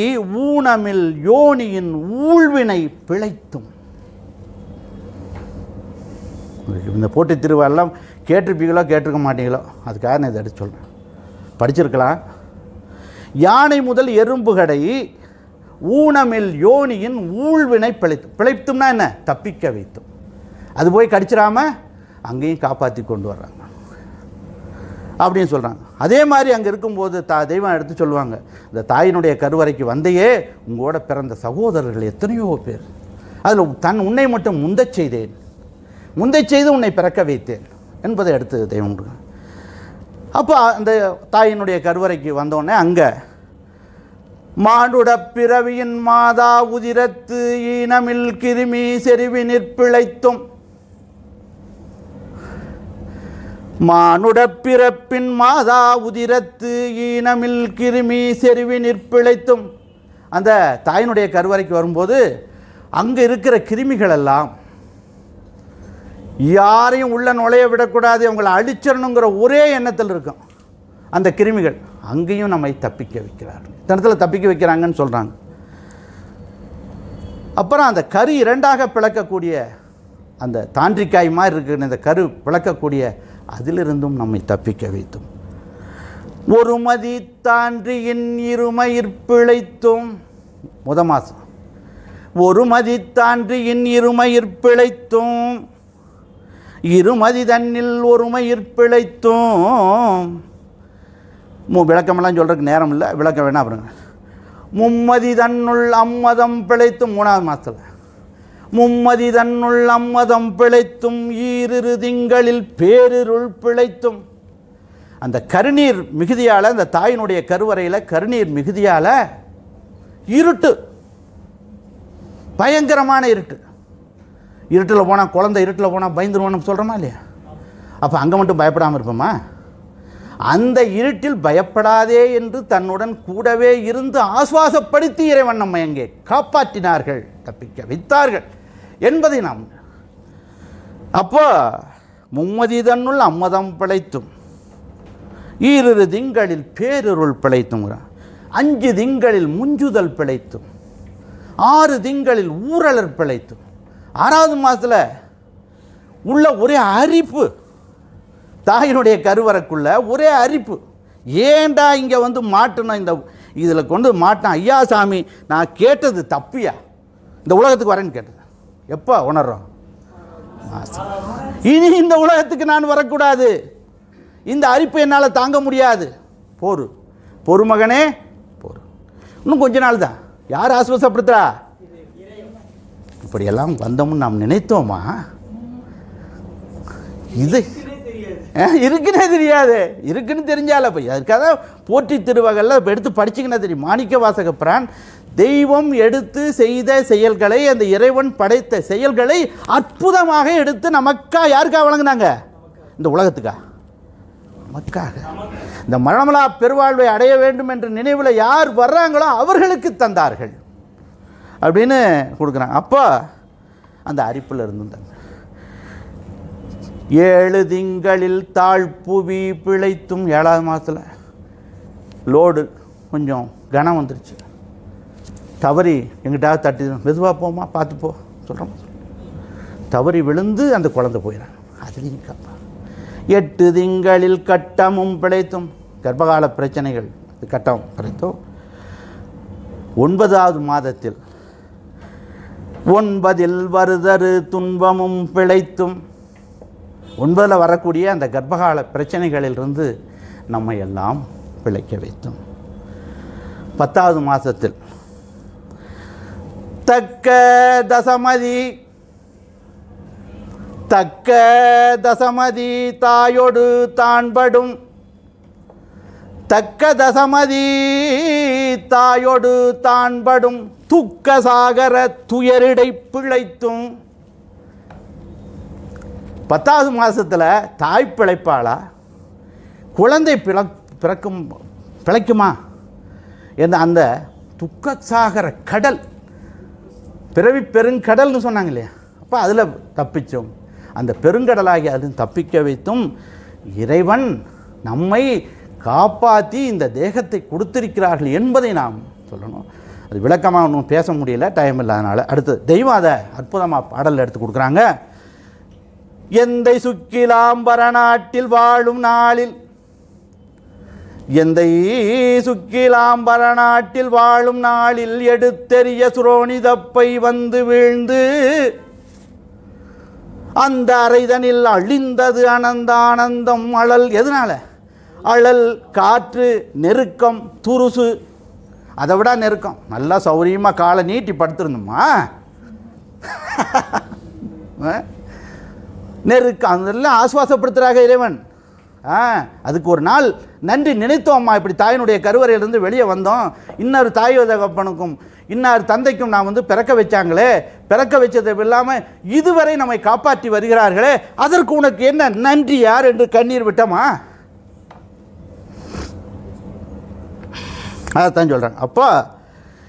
ஊனமில் யோனியின் ஊழ்வினை பிழைத்தும். இந்த போட்டி திருவாரெல்லாம் கேட்டிருப்பீங்களோ கேட்டிருக்க மாட்டீங்களோ, அதுக்காக நான் இதை எடுத்து சொல்கிறேன். படிச்சிருக்கலாம். யானை முதல் எறும்புகடை ஊனமில் யோனியின் ஊழ்வினை பிழைத்தும். பிழைத்தும்னா என்ன? தப்பிக்க வைத்தும். அது போய் கடிச்சிடாமல் அங்கேயும் காப்பாற்றி கொண்டு வர்றாங்க அப்படின்னு சொல்கிறாங்க. அதே மாதிரி அங்கே இருக்கும்போது தெய்வம் எடுத்து சொல்லுவாங்க, இந்த தாயினுடைய கருவறைக்கு வந்தையே உங்களோட பிறந்த சகோதரர்கள் எத்தனையோ பேர், அதில் உன்னை மட்டும் முந்தச் செய்தேன், முந்தைச் செய்து உன்னை பிறக்க வைத்தேன் என்பதை எடுத்து தெய்வம் கொடுங்க. அப்போ அந்த தாயினுடைய கருவறைக்கு வந்தோடனே அங்கே மானுட பிறவியின் மாதா உதிரத்து ஈனமில் கிருமி செறிவி நிற்பிழைத்தும். மானுட பிறப்பின் மாதா உதிரத்து ஈனமில் கிருமி செறிவி நிற்பிழைத்தும். அந்த தாயினுடைய கருவறைக்கு வரும்போது அங்கே இருக்கிற கிருமிகள் எல்லாம் யாரையும் உள்ள நுழைய விடக்கூடாது, அவங்களை அழிச்சிடணுங்கிற ஒரே எண்ணத்தில் இருக்கும் அந்த கிருமிகள். அங்கேயும் நம்மை தப்பிக்க வைக்கிறார்கள். தனத்தில் தப்பிக்க வைக்கிறாங்கன்னு சொல்கிறாங்க. அப்புறம் அந்த கரு இரண்டாக பிளக்கக்கூடிய அந்த தாண்டிக்காய் மாதிரி இருக்கிற இந்த கரு பிளக்கக்கூடிய அதிலிருந்தும் நம்மை தப்பிக்க வைத்தும். ஒரு மதி தாண்டியின் இருமயிர் பிழைத்தும். மாதம் ஒரு மதி தாண்டியின் இருமயிர் பிழைத்தும், இருமதி தன்னில் ஒருமயிர் பிழைத்தும். விளக்கமெல்லாம் சொல்கிறதுக்கு நேரம் இல்லை, விளக்கம் வேணா பாருங்க. மும்மதி தன்னுள் அம்மதம் பிழைத்தும். 3வது மாதத்தில் மும்மதி தன்னுள் அம்மதம் பிழைத்தும், ஈரிரு திங்களில் பேரிருள் பிழைத்தும். அந்த கருநீர் மிகுதியால், அந்த தாயினுடைய கருவறையில் கருநீர் மிகுதியால் இருட்டு, பயங்கரமான இருட்டு. இருட்டில் போனால், குழந்தை இருட்டில் போனால் பயந்துருவோன்னு சொல்கிறோமா இல்லையா? அப்போ அங்கே மட்டும் பயப்படாமல் இருப்போமா? அந்த இருட்டில் பயப்படாதே என்று தன்னுடன் கூடவே இருந்து ஆசுவாசப்படுத்தி இறைவன் நம்மை அங்கே காப்பாற்றினார்கள், தப்பிக்க வைத்தார்கள் என்பதை நாம். அப்போ மும்மதி தன்னுள் அம்மதம் பிழைத்தும், ஈரிரு திங்களில் பேரிருள் பிழைத்தும், 5 திங்களில் முஞ்சுதல் பிழைத்தும், 6 திங்களில் ஊரலர் பிழைத்தும். 6வது மாதத்தில் உள்ள ஒரே அரிப்பு, தாயினுடைய கருவறைக்குள்ள ஒரே அரிப்பு. ஏண்டா இங்கே வந்து மாட்டணும், இந்த இதில் கொண்டு மாட்டேன், ஐயா சாமி நான் கேட்டது தப்பியா, இந்த உலகத்துக்கு வரேன்னு கேட்டது. எப்போ உணர்றோம்? இனி இந்த உலகத்துக்கு நான் வரக்கூடாது, இந்த அரிப்பு என்னால் தாங்க முடியாது, போரு பொறுமகனே போரு, இன்னும் கொஞ்ச நாள் தான். யார் ஆசுவாசப்படுத்துறா? இப்படியெல்லாம் வந்தோம்னு நாம் நினைத்தோமா? இது இருக்குன்னே தெரியாது. இருக்குன்னு தெரிஞ்சால போய் அதுக்காக போற்றி திருவகல்ல இப்போ எடுத்து படிச்சிங்கன்னா தெரியும். மாணிக்க வாசக பிரான் தெய்வம் எடுத்து செய்த செயல்களை, அந்த இறைவன் படைத்த செயல்களை அற்புதமாக எடுத்து நமக்கா, யாருக்காக வழங்கினாங்க? இந்த உலகத்துக்கா? நமக்காக. இந்த மரணமலா பெருவாழ்வை அடைய வேண்டும் என்ற நினைவில் யார் வர்றாங்களோ அவர்களுக்கு தந்தார்கள் அப்படின்னு கொடுக்குறாங்க. அப்போ அந்த அரிப்பில் இருந்து 7 திங்களில் தாழ்ப்புவி பிழைத்தும். 7வது மாதத்தில் லோடு கொஞ்சம் கனம் வந்துருச்சு, தவறி எங்கிட்டாவது தட்டி, மெதுவாக போமா பார்த்து போ சொல்கிறோம், தவறி விழுந்து அந்த குழந்தை போயிடறாங்க. அதுலேயும் காப்பா. 8 திங்களில் கட்டமும் பிழைத்தும். கர்ப்பகால பிரச்சனைகள், கட்டம் பிழைத்தும். 9வது மாதத்தில் 9ல் வருதரு துன்பமும் பிழைத்தும். 9ல் வரக்கூடிய அந்த கர்ப்பகால பிரச்சனைகளிலிருந்து நம்மை எல்லாம் பிழைக்க வைத்தும். 10வது மாதத்தில் தக்க தசமதி, தக்க தசமதி தாயோடு தான்படும், தக்க தசமதி தாயோடு தான்படும், துக்க சாகர துயரிடை பிழைத்தும். 10வது மாதத்தில் தாய் பிழைப்பாளா, குழந்தை பிழைக்குமா என்ற அந்த துக்க சாகர கடல், பிறவி பெருங்கடல்னு சொன்னாங்க இல்லையா? அப்போ அதில் தப்பித்தோம். அந்த பெருங்கடலாகி அதில் தப்பிக்க வைத்தும் இறைவன் நம்மை காப்பாற்றி இந்த தேகத்தை கொடுத்திருக்கிறார்கள் என்பதை நாம் சொல்லணும். அது விளக்கமாக ஒன்றும் பேச முடியல, டைம் இல்லாதனால. அடுத்து தெய்வம் அதை அற்புதமாக பாடலில் எடுத்து கொடுக்குறாங்க. எந்தை சுக்கிலாம்பர நாட்டில் வாழும் நாளில், எந்தை சுக்கிலாம்பர நாட்டில் வாழும் நாளில் எடுத்தெறிய சுரோனிதப்பை வந்து வீழ்ந்து அந்த அறைதனில் அழிந்தது அனந்தானந்தம். அழல் எதனால? அழல், காற்று, நெருக்கம், துருசு. அதை விட நெருக்கம். நல்லா சௌரியமாக காலை நீட்டி படுத்துருந்தோமா? நெருக்கம், அதெல்லாம் ஆசுவாசப்படுத்துகிறாங்க இறைவன். அதுக்கு ஒரு நாள் நன்றி நினைத்தோம்மா. இப்படி தாயினுடைய கருவறையிலிருந்து வெளியே வந்தோம், இன்னொரு தாய் தகப்பனுக்கும் இன்னொரு தந்தைக்கும் நான் வந்து பிறக்க வச்சாங்களே, பிறக்க வச்சது இல்லாமல் இதுவரை நம்மை காப்பாற்றி வருகிறார்களே, அதற்கு உனக்கு என்ன நன்றி யார் என்று கண்ணீர் விட்டோமா? அதைத்தான் சொல்கிறாங்க. அப்போ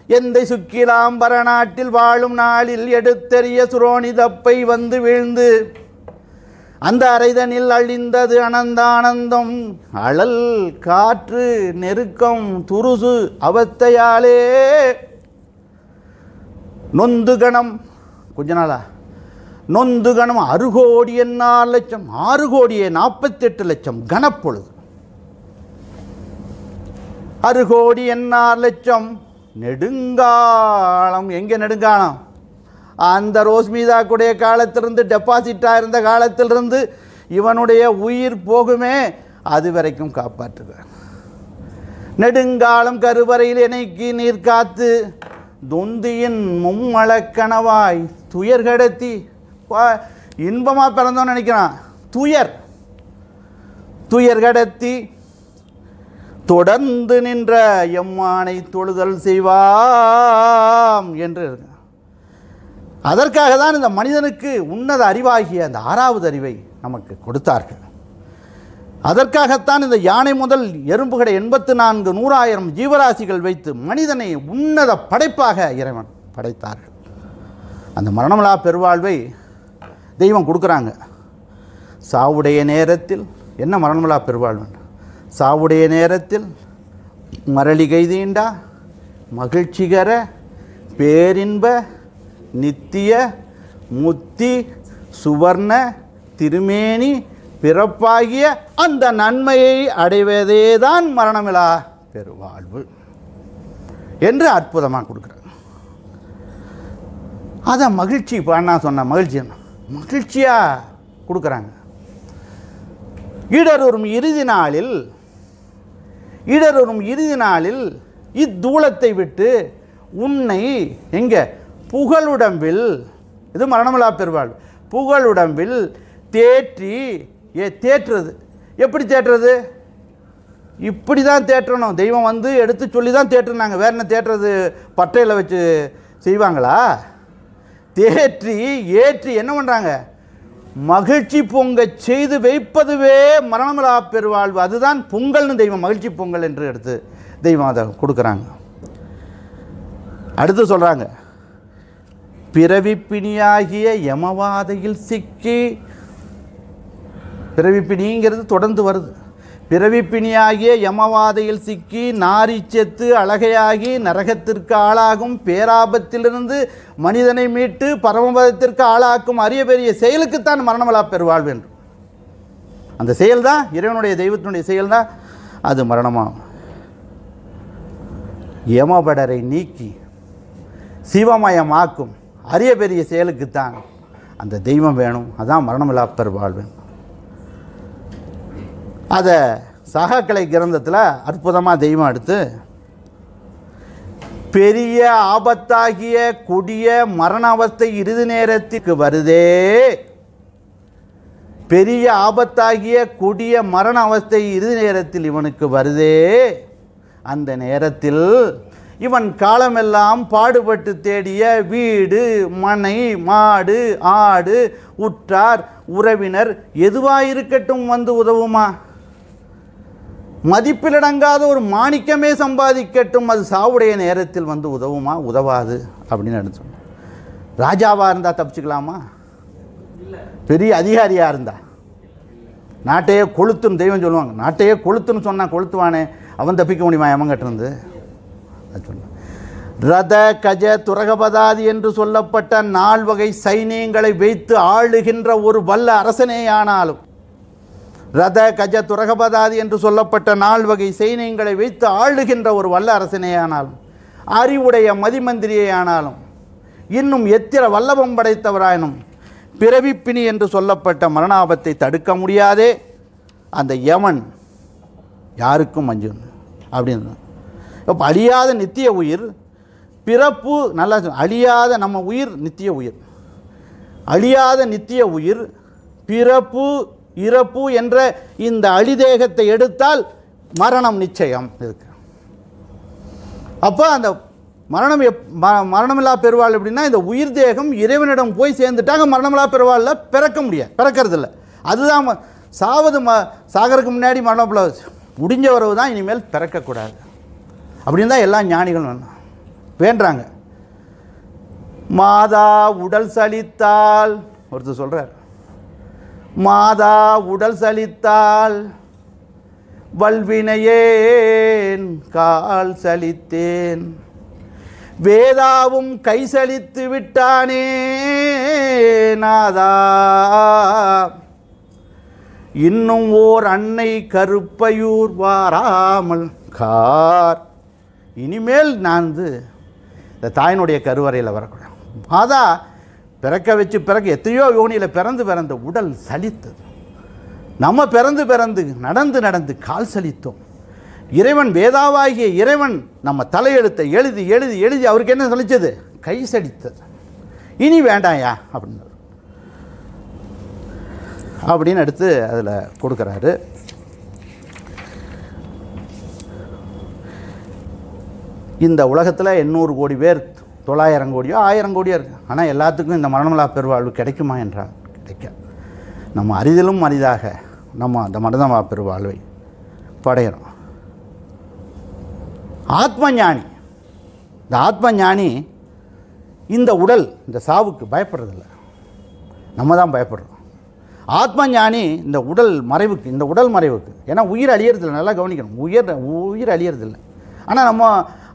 எந்தை சுக்கிலாம்பர நாட்டில் வாழும் நாளில் எடுத்தெறிய சுரோனிதப்பை வந்து வீழ்ந்து அந்த அறைதனில் அழிந்தது அனந்தானந்தம். அழல் காற்று நெருக்கம் துருசு அவத்தையாலே நொந்து கணம் கொஞ்ச நாளா நொந்து கணம் 6,40,00,000 6,48,00,000 கனப்பொழுது 6,48,00,000 நெடுங்காலம். எங்கே நெடுங்காலம்? அந்த ரோஸ்மீதா கூடிய காலத்திலிருந்து டெபாசிட்டாக இருந்த காலத்திலிருந்து இவனுடைய உயிர் போகுமே அது வரைக்கும் காப்பாற்றுகிறார். நெடுங்காலம் கருவறையில் இணைக்கு நீர் காத்து தொந்தியின் மும்மளக்கணவாய் துயர் கடத்தி. இன்பமாக பிறந்தோன்னு நினைக்கிறான். துயர் கடத்தி தொடர்ந்து நின்ற எம்மானை தொழுதல் செய்வாம் என்று இருக்கு. அதற்காக தான் இந்த மனிதனுக்கு உன்னத அறிவாகிய அந்த 6வது அறிவை நமக்கு கொடுத்தார்கள். அதற்காகத்தான் இந்த யானை முதல் எறும்புகளை 84 100,000 ஜீவராசிகள் வைத்து மனிதனை உன்னத படைப்பாக இறைவன் படைத்தார்கள். அந்த மரணமில்லா பெருவாழ்வை தெய்வம் கொடுக்குறாங்க. சாவுடைய நேரத்தில் என்ன மரணமில்லா பெருவாழ்வு? சாவுடைய நேரத்தில் மரளிகை தீண்டா மகிழ்ச்சிகர பேரின்ப நித்திய முத்தி சுவர்ண திருமேனி பிறப்பாகிய அந்த நன்மையை அடைவதே தான் மரணமில்லா பெருவாழ்வு என்று அற்புதமாக கொடுக்குறாங்க. அதை மகிழ்ச்சி இப்போ அண்ணா சொன்ன மகிழ்ச்சியாக கொடுக்குறாங்க. இடரும் இறுதி நாளில் இத்தூளத்தை விட்டு உன்னை எங்கே புகழுடம்பில், இது மரணமில்லா பெருவாழ்வு, புகழுடம்பில் தேற்றுறது. எப்படி தேற்றுறது? இப்படி தான் தேற்றணும். தெய்வம் வந்து எடுத்து சொல்லி தான் தேற்றுனாங்க. வேற என்ன தேற்றுறது? பட்டையில் வச்சு செய்வாங்களா? ஏற்றி என்ன பண்ணுறாங்க? மகிழ்ச்சி பொங்க செய்து வைப்பதுவே மரணமில்லா பெருவாழ்வு. அதுதான் பொங்கல்னு தெய்வம் மகிழ்ச்சி பொங்கல் என்று எடுத்து தெய்வம் அதை கொடுக்குறாங்க. அடுத்து சொல்கிறாங்க, பிறவிப்பிணியாகிய யமவாதையில் சிக்கி. பிறவிப்பிணிங்கிறது தொடர்ந்து வருது. பிறவிப்பிணியாகிய யமவாதையில் சிக்கி நாரி செத்து அழகையாகி நரகத்திற்கு ஆளாகும் பேராபத்திலிருந்து மனிதனை மீட்டு பரமபதத்திற்கு ஆளாக்கும் அரிய பெரிய செயலுக்குத்தான் மரணமில்லா பெருவாழ்வு என்று. அந்த செயல்தான் இறைவனுடைய தெய்வத்தினுடைய செயல்தான் அது மரணமாகும். யமபடரை நீக்கி சிவமயமாக்கும் அரிய பெரிய செயலுக்குத்தான் அந்த தெய்வம் வேணும். அதான் மரணமில்லா பெருவாழ்வு. அதை சகக்கலை கிரந்தத்தில் அற்புதமாக தெய்வம் எடுத்து, பெரிய ஆபத்தாகிய கொடிய மரண அவஸ்தை இறுதி நேரத்திற்கு வருதே, பெரிய ஆபத்தாகிய கொடிய மரண அவஸ்தை இறுதி நேரத்தில் இவனுக்கு வருதே, அந்த நேரத்தில் இவன் காலமெல்லாம் பாடுபட்டு தேடிய வீடு மனை மாடு ஆடு உற்றார் உறவினர் எதுவாயிருக்கட்டும் வந்து உதவுமா? மதிப்பிலடங்காத ஒரு மாணிக்கமே சம்பாதிக்கட்டும், அது சாவுடைய நேரத்தில் வந்து உதவுமா? உதவாது அப்படின்னு எடுத்து. ராஜாவாக இருந்தால் தப்பிச்சுக்கலாமா? பெரிய அதிகாரியாக இருந்தா நாட்டையே கொளுத்துன்னு தெய்வம் சொல்லுவாங்க. நாட்டையே கொளுத்துன்னு சொன்னால் கொளுத்துவானே, அவன் தப்பிக்க முடியுமா? எவன் கட்டிருந்து அது சொன்ன. ரத கஜ துரகபதாதி என்று சொல்லப்பட்ட 4 வகை சைனியங்களை வைத்து ஆளுகின்ற ஒரு வல்ல அரசனேயானாலும், ரத கஜ துரகபதாதி என்று சொல்லப்பட்ட 4 வகை சைனியங்களை வைத்து ஆளுகின்ற ஒரு வல்ல அரசனேயானாலும், அறிவுடைய மதிமந்திரியே ஆனாலும், இன்னும் எத்திர வல்லபம் படைத்தவராயினும் பிறவிப்பிணி என்று சொல்லப்பட்ட மரணாபத்தை தடுக்க முடியாதே அந்த யமன் யாருக்கும் மஞ்சள் அப்படின்னு. இப்போ அழியாத நித்திய உயிர் பிறப்பு, நல்லா அழியாத நம்ம உயிர் நித்திய உயிர், அழியாத நித்திய உயிர் பிறப்பு இறப்பு என்ற இந்த அழிதேகத்தை எடுத்தால் மரணம் நிச்சயம் இருக்கு. அப்போ அந்த மரணமில்லா பெருவாள் எப்படின்னா, இந்த உயிர் தேகம் இறைவனிடம் போய் சேர்ந்துட்டாங்க. மரணமில்லா பெருவாளில் பிறக்கிறது இல்லை. அதுதான் சாகருக்கு முன்னாடி மரணமில்லா முடிஞ்ச வரவு தான் இனிமேல் பிறக்கக்கூடாது அப்படின்னு தான் எல்லா ஞானிகளும் வேண்டுறாங்க. மாதா உடல் சலித்தால், ஒருத்தர் சொல்கிறார், மாதா உடல் சலித்தால் வல்வினையேன் கால் சலித்தேன், வேதாவும் கை சலித்து விட்டானே நாதா, இன்னும் ஓர் அன்னை கருப்பையூர் வாராமல் கார். இனிமேல் நான் இந்த தாயினுடைய கருவறையில் வரக்கூடாது. மாதா பிறக்க வச்சு எத்தனையோ யோனியில் பிறந்த உடல் சலித்தது. நம்ம பிறந்து நடந்து கால் சலித்தோம். இறைவன் வேதாவாகிய இறைவன் நம்ம தலையெழுத்தை எழுதி அவருக்கு என்ன சலித்தது? கை சலித்தது. இனி வேண்டாயா அப்படின்னு எடுத்து அதில் கொடுக்குறாரு. இந்த உலகத்தில் 800 கோடி பேர், 900 கோடியோ 1000 கோடியோ இருக்குது. ஆனால் எல்லாத்துக்கும் இந்த மரணமில்லா பெருவாழ்வு கிடைக்குமா என்றால் கிடைக்காது. நம்ம அரிதிலும் அரிதாக நம்ம அந்த மரணமில்லா பெருவாழ்வை படையிறோம். ஆத்ம ஞானி, இந்த ஆத்ம ஞானி இந்த உடல், இந்த சாவுக்கு பயப்படுறதில்லை, நம்ம தான் பயப்படுறோம். ஆத்ம ஞானி இந்த உடல் மறைவுக்கு, ஏன்னா உயிர் அழியறதில்லை. நல்லா கவனிக்கணும், உயிர் அழியறதில்லை. ஆனால் நம்ம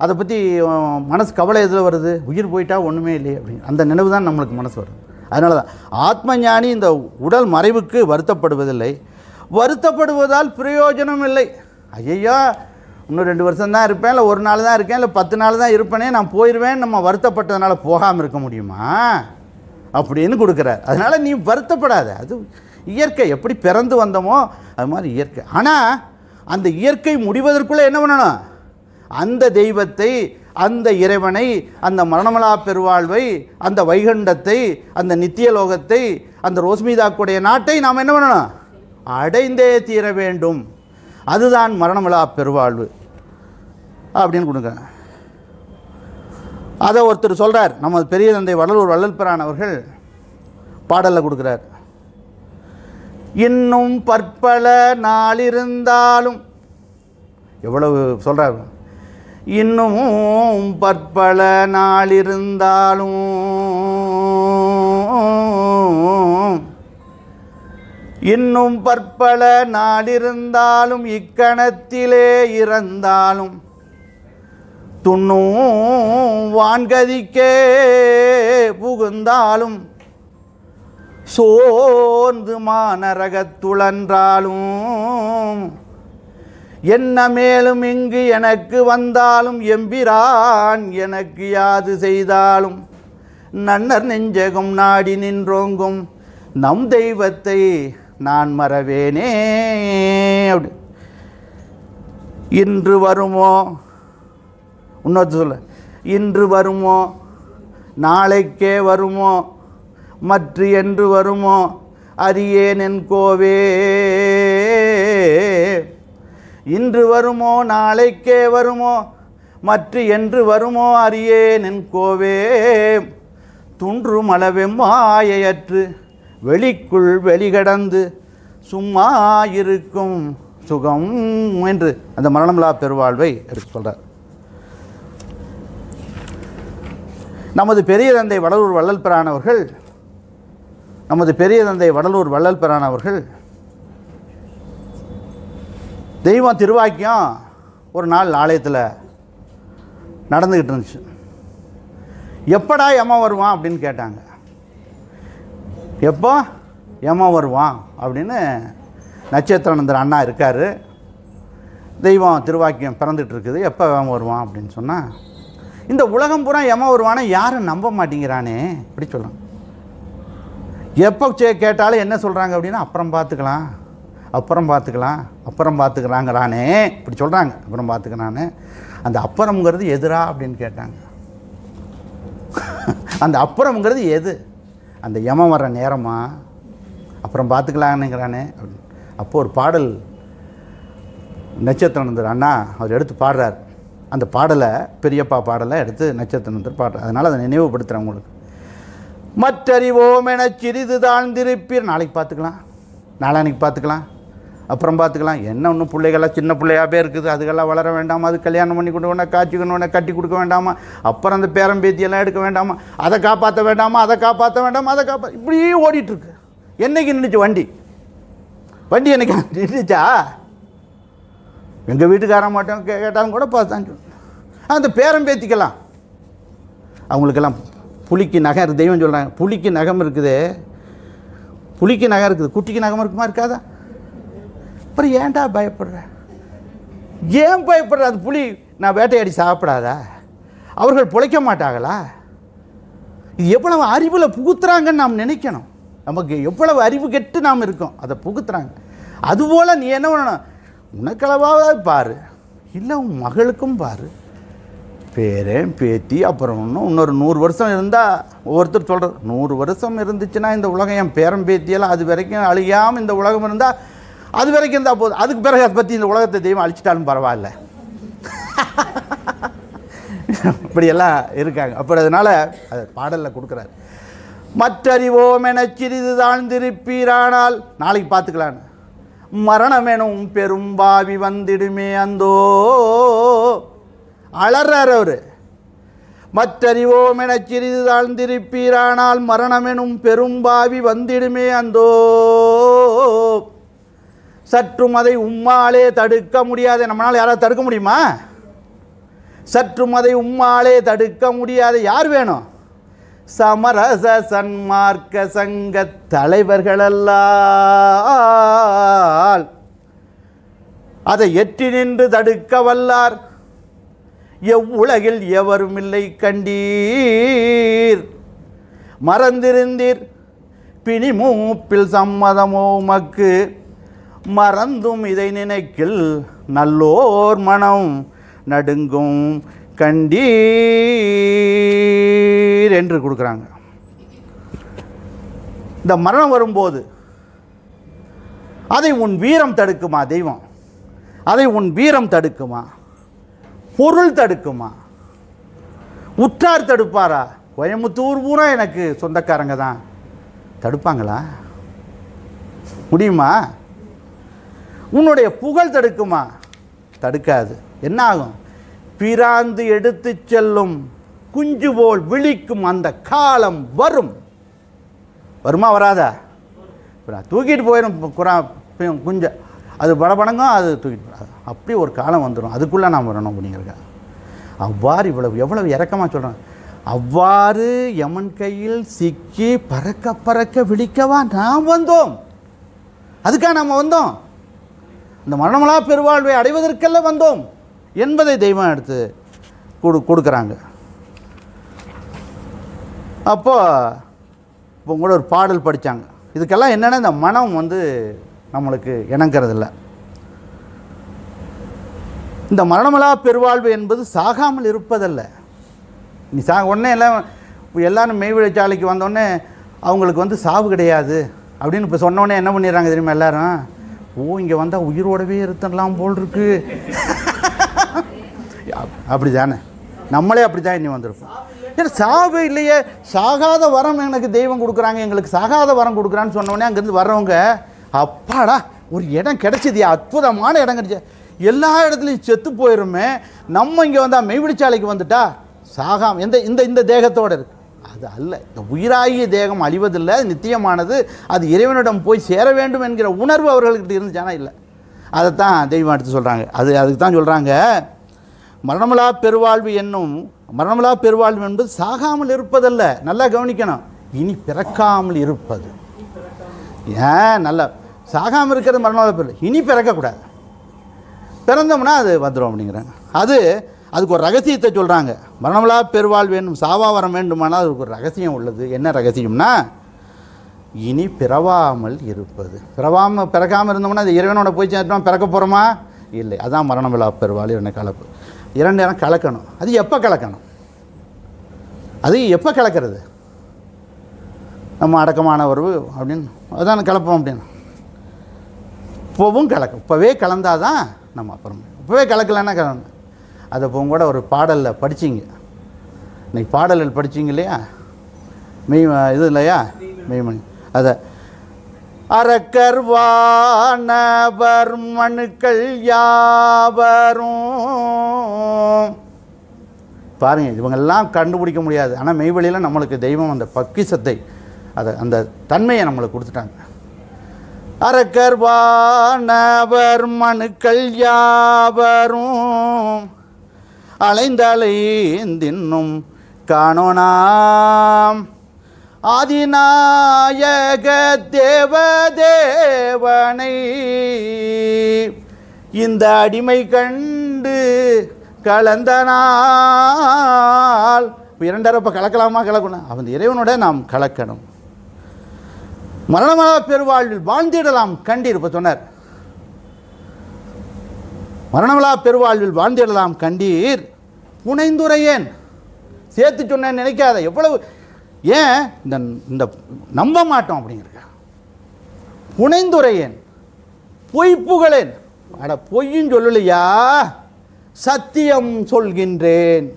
அதை பற்றி மனசு கவலை எதில் வருது? உயிர் போயிட்டா ஒன்றுமே இல்லையே அப்படின்னு அந்த நினைவு தான் நம்மளுக்கு மனசு வருது. அதனால தான் ஆத்ம ஞானி இந்த உடல் மறைவுக்கு வருத்தப்படுவதில்லை. வருத்தப்படுவதால் பிரயோஜனம் இல்லை. ஐயா இன்னும் 2 வருஷம் தான் இருப்பேன், இல்லை 1 நாள் தான் இருக்கேன், இல்லை 10 நாள் தான் இருப்பேனே, நான் போயிடுவேன், நம்ம வருத்தப்பட்டதுனால போகாமல் இருக்க முடியுமா அப்படின்னு கொடுக்குறார். அதனால் நீ வருத்தப்படாத, அது இயற்கை. எப்படி பிறந்து வந்தோமோ அது மாதிரி இயற்கை. ஆனால் அந்த இயற்கை முடிவதற்குள்ளே என்ன பண்ணணும்? அந்த தெய்வத்தை, அந்த இறைவனை, அந்த மரணமில்லா பெருவாழ்வை, அந்த வைகுண்டத்தை, அந்த நித்தியலோகத்தை, அந்த ரோஸ்மிதாக்குடைய நாட்டை நாம் என்ன பண்ணணும்? அடைந்தே தீர வேண்டும். அதுதான் மரணமில்லா பெருவாழ்வு அப்படின்னு கொடுக்குறாங்க. அதை ஒருத்தர் சொல்கிறார், நம்ம பெரிய தந்தை வடலூர் வள்ளல்பிரான் அவர்கள் பாடலில் கொடுக்குறார். இன்னும் பற்பல நாளிருந்தாலும், எவ்வளவு சொல்கிறார், இன்னும் பற்பல நாளிருந்தாலும் இன்னும் பற்பல நாளிருந்தாலும் இக்கணத்திலே இறந்தாலும் துண்ணும் வான்கதிக்கே புகுந்தாலும் சோர்ந்து மாநரகத்துழன்றாலும் என்ன மேலும் இங்கு எனக்கு வந்தாலும் எம்பிரான் எனக்கு யாது செய்தாலும் நன்னர் நெஞ்சகம் நாடி நின்றோங்கும் நம் தெய்வத்தை நான் மறவேனே. அப்படி இன்று வருமோ, இன்னொரு சொல்ல, இன்று வருமோ நாளைக்கே வருமோ மற்ற என்று வருமோ அறியேன் என் கோவே. இன்று வருமோ நாளைக்கே வருமோ மற்ற என்று வருமோ அறியேன் என் கோவே. துன்றும் அளவெம்மாயற்று வெளிக்குள் வெளிகடந்து சும்மா இருக்கும் சுகம் என்று அந்த மரணமில்லா பெருவாழ்வை எடுத்து சொல்கிறார். நமது பெரிய தந்தை வடலூர் வள்ளல்பிரான் அவர்கள் தெய்வம் திருவாக்கியம் ஒரு நாள் ஆலயத்தில் நடந்துக்கிட்டு இருந்துச்சு. எப்படா யமன் வருவான் அப்படின்னு கேட்டாங்க. எப்போ யமன் வருவான் அப்படின்னு நட்சத்திரானந்தர் அண்ணா இருக்கார். தெய்வம் திருவாக்கியம் பிறந்துட்டு இருக்குது, எப்போ யமன் வருவான் அப்படின்னு சொன்னால், இந்த உலகம் பூரா யமன் வருவானே யாரும் நம்ப மாட்டேங்கிறானே அப்படி சொல்லலாம். எப்போ கேட்டாலும் என்ன சொல்கிறாங்க அப்படின்னா அப்புறம் பார்த்துக்கலாங்கிறானே இப்படி சொல்கிறாங்க. அப்புறம் பார்த்துக்கலான்னு அந்த அப்புறம்ங்கிறது எதுரா அப்படின்னு கேட்டாங்க. அந்த அப்புறம்ங்கிறது எது? அந்த யமன் வர்ற நேரமா? அப்புறம் பார்த்துக்கலான்னுங்கிறானே அப்படின்னு. அப்போது ஒரு பாடல் நட்சத்திரானந்தர் அண்ணா அவர் எடுத்து பாடுறார். அந்த பாடலை, பெரியப்பா பாடலை எடுத்து நட்சத்திரானந்தர் பாடுறார். அதனால் அதை நினைவுபடுத்துகிறேன் உங்களுக்கு. மற்றறிவோம் என சிறிது தாழ்ந்திருப்பீர். நாளைக்கு பார்த்துக்கலாம், நாளான்னைக்கு பார்த்துக்கலாம், அப்புறம் பார்த்துக்கலாம். என்ன ஒன்றும் பிள்ளைகள்லாம் சின்ன பிள்ளையாகவே இருக்குது, அதுக்கெல்லாம் வளர வேண்டாமா? அது கல்யாணம் பண்ணி கொண்டு வேண்டாம், காய்ச்சிக்கணும், கட்டி கொடுக்க வேண்டாமா? அப்புறம் அந்த பேரம்பேத்தியெல்லாம் எடுக்க வேண்டாமா? அதை காப்பாற்ற வேண்டாமா? இப்படியே ஓடிட்டுருக்கு. என்றைக்கு நின்றுச்சு வண்டி? வண்டி எனக்கு நின்றுச்சா? எங்கள் வீட்டுக்காரன் மட்டும் கேட்டாலும் கூட பார்த்தான். அந்த பேரம் பேத்திக்கலாம் அவங்களுக்கெல்லாம் புலிக்கு நகம் தெய்வம் சொல்கிறாங்க. புலிக்கு நகம் இருக்குது, புலிக்கு நகம் இருக்குது, குட்டிக்கு நகம் இருக்குமா இருக்காதா? அப்புறம் ஏன்டா பயப்படுற? ஏன் பயப்படுற? அது புலி நான் வேட்டையாடி சாப்பிடாதா? அவர்கள் பிழைக்க மாட்டாங்களா? இது எவ்வளவு அறிவில் புகுத்துறாங்கன்னு நாம் நினைக்கணும். நமக்கு எவ்வளவு அறிவு கெட்டு நாம் இருக்கோம், அதை புகுத்துறாங்க. அதுபோல் நீ என்ன பண்ணணும்? உனக்களவாக பாரு, இல்லை உன் மகளுக்கும் பாரு, பேரன் பேத்தி, அப்புறம் இன்னொரு 100 வருஷம் இருந்தால் ஒவ்வொருத்தர் சொல்கிறது 100 வருஷம் இருந்துச்சுன்னா இந்த உலகம் என் பேரன் பேத்தியெல்லாம் அது வரைக்கும் அழியாமல் இந்த உலகம் இருந்தால் அது வரைக்கும் இருந்தால் போதும், அதுக்கு பிறகு அதை பற்றி இந்த உலகத்தை தெய்வம் அழிச்சிட்டாலும் பரவாயில்ல. இப்படியெல்லாம் இருக்காங்க. அப்படி அதனால் அது பாடலில் கொடுக்குறாரு. மற்றறிவோம் என சிறிது தாழ்ந்திருப்பீரானால் நாளைக்கு பார்த்துக்கலான்னு, மரணமெனும் பெரும்பாவி வந்திடுமே அந்தோ. அலறார் அவர். மற்றறிவோம் என சிறிது தாழ்ந்திருப்பீரானால் மரணமெனும் பெரும்பாவி வந்திடுமே அந்தோ. சற்றும் அதை உம்மாலே தடுக்க முடியாது. நம்மளால் யாராவது தடுக்க முடியுமா? சற்றும் அதை உம்மாலே தடுக்க முடியாது. யார் வேணும்? சமரச சன்மார்க்க சங்க தலைவர்களெல்லாம் அதை எட்டி நின்று தடுக்க வல்லார். எவ்வுலகில் எவரும் இல்லை கண்டீர். மறந்திருந்தீர் பிணி மூப்பில் சம்மதமோ உமக்கு. மறந்தும் இதை நினைக்கில் நல்லோர் மனம் நடுங்கும் கண்டீர் என்று கொடுக்குறாங்க. இந்த மரணம் வரும்போது அதை உன் வீரம் தடுக்குமா தெய்வம்? அதை உன் வீரம் தடுக்குமா? பொருள் தடுக்குமா? உற்றார் தடுப்பாரா? கோயம்புத்தூர் பூரா எனக்கு சொந்தக்காரங்க தான், தடுப்பாங்களா? முடியுமா? உன்னுடைய புகழ் தடுக்குமா? தடுக்காது. என்ன ஆகும்? பிராந்து எடுத்து செல்லும் குஞ்சு போல் விழிக்கும் அந்த காலம் வரும். வருமா வராதா? தூக்கிட்டு போயிடும் குஞ்ச, அது படபடங்கும், அது தூக்கிட்டு போயிடும். அப்படி ஒரு காலம் வந்துடும், அதுக்குள்ளே நாம் வரணும் அப்படிங்கிறக்கா. அவ்வாறு எவ்வளவு இறக்கமாக சொல்கிறேன். அவ்வாறு யமன் கையில் சிக்கி பறக்க பறக்க விழிக்கவா நாம் வந்தோம்? அதுக்காக நாம் வந்தோம். இந்த மரணமலா பெருவாழ்வை அடைவதற்கல்ல வந்தோம் என்பதை தெய்வம் எடுத்து கொடுக்குறாங்க. அப்போ இப்போ கூட ஒரு பாடல் படித்தாங்க. இதுக்கெல்லாம் என்னென்னா இந்த மனம் நம்மளுக்கு இணங்கிறதில்ல. இந்த மரணமலா பெருவாழ்வு என்பது சாகாமல் இருப்பதல்ல. நீ உடனே எல்லாரும் மெய்விழிச்சாலைக்கு வந்தோடனே அவங்களுக்கு சாவு கிடையாது அப்படின்னு இப்போ சொன்னோடனே என்ன பண்ணிடுறாங்க தெரியுமா? எல்லாரும் இங்கே வந்தால் உயிரோடவே இருத்தலாம் போல் இருக்கு. அப்படி தானே, நம்மளே அப்படி தான் இனி வந்திருப்போம். ஏன்னா சாவு இல்லையே, சாகாத வரம் எனக்கு தெய்வம் கொடுக்குறாங்க, எங்களுக்கு சாகாத வரம் கொடுக்குறான்னு சொன்னோடனே அங்கேருந்து வர்றவங்க அப்பாடா ஒரு இடம் கிடச்சிது, அற்புதமான இடம் கிடச்சி, எல்லா இடத்துலையும் செத்து போயிருமே, நம்ம இங்கே வந்தால் மெய்விழிச்சாலைக்கு வந்துட்டா சாகாம இந்த தேகத்தோடு இருக்குது. அது அல்ல. இந்த உயிராகிய தேகம் அழிவதில்லை, நித்தியமானது, அது இறைவனிடம் போய் சேர வேண்டும் என்கிற உணர்வு அவர்கள்கிட்ட இருந்துச்சானா இல்லை. அதைத்தான் தெய்வம் எடுத்து சொல்கிறாங்க. அதுக்கு தான் சொல்கிறாங்க மரணமலா பெருவாழ்வு மரணமலா பெருவாழ்வு என்பது சாகாமல் இருப்பதல்ல. நல்லா கவனிக்கணும். இனி பிறக்காமல் இருப்பது. ஏன் நல்லா சாகாமல் இருக்கிறது மரணமலா பெரு, இனி பிறக்கக்கூடாது. பிறந்தோம்னா அது வந்துடும் அப்படிங்கிறாங்க. அதுக்கு ஒரு ரகசியத்தை சொல்கிறாங்க. மரணமலா பெருவாழ்வு என்னும் சாவா வரம் வேண்டுமானால் அதுக்கு ஒரு ரகசியம் உள்ளது. என்ன ரகசியம்னா இனி பிறவாமல் இருப்பது. பிறக்காமல் இருந்தோம்னா அது இறைவனோட போய் சேர்ந்தோம், பிறக்க போகிறோமா? இல்லை. அதான் மரணமலா பெருவாழ்வு என்ன கலப்பு. 2 நேரம் கலக்கணும். அது எப்போ கலக்கணும்? அது எப்போ கலக்கிறது? நம்ம அடக்கமான உறவு அப்படின்னு அதான் கலப்போம் அப்படின்னு இப்போவும் கலக்கும். இப்போவே கலந்தால் தான் நம்ம அப்புறம், இப்போவே கலக்கலைன்னா கலந்து. அதை இப்போ கூட ஒரு பாடலில் படிச்சிங்க, இன்றைக்கி பாடலில் படிச்சிங்க இல்லையா? இது இல்லையா மெய்மணி? அதை அரக்கர் வானவர் மனுக்கள் யாவரும் பாருங்க, இவங்கெல்லாம் கண்டுபிடிக்க முடியாது. ஆனால் மெய்வெளியில் நம்மளுக்கு தெய்வம் அந்த பக்கிசத்தை, அந்த தன்மையை நம்மளுக்கு கொடுத்துட்டாங்க. அரக்கர் வானவர் மனுக்கள் யாவரும் அலைந்தலைந்தின்னும் காணோனாம் ஆதிநாயக தேவதேவனை இந்த அடிமை கண்டு கலந்தனால் இரண்டரப்ப கலக்கலாமா கலக்கணும் அவன் இறைவனோட நாம் கலக்கணும். மரணமலா பெருவாழ்வில் வாழ்ந்திடலாம் கண்டீர். இப்போ சொன்னார் மரணமலா பெருவாழ்வில் வாழ்ந்திடலாம் கண்டீர் புனைந்துரையேன். சேர்த்து சொன்னேன்னு நினைக்காத. எவ்வளவு ஏன் இந்த நம்ப மாட்டோம் அப்படிங்கிறக்க புனைந்துரையேன் பொய்ப்புகளேன். அட பொய்யும் சொல்லலையா, சத்தியம் சொல்கின்றேன்.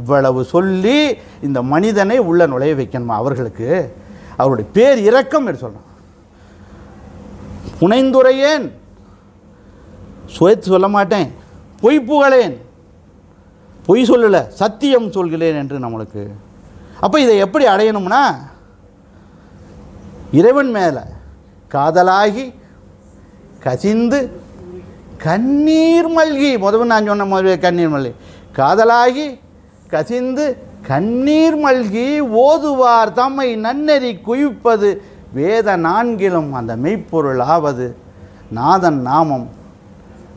இவ்வளவு சொல்லி இந்த மனிதனை உள்ள நுழைய வைக்கணுமா? அவர்களுக்கு அவருடைய பேர் இரக்கம் என்று சொல்லணும். புனைந்துரையேன், சுயத்து சொல்ல மாட்டேன், பொய்ப்புகளேன், பொய் சொல்லலை, சத்தியம் சொல்கிறேன் என்று நம்மளுக்கு. அப்போ இதை எப்படி அடையணும்னா இறைவன் மேலே காதலாகி கசிந்து கண்ணீர் மல்கி, முதல்ல நான் சொன்ன முதல்ல கண்ணீர் மல்கி, காதலாகி கசிந்து கண்ணீர் மல்கி ஓதுவார் தம்மை நன்னெறி குவிப்பது வேத நான்கிலும் அந்த மெய்ப்பொருள் ஆவது நாதன் நாமம்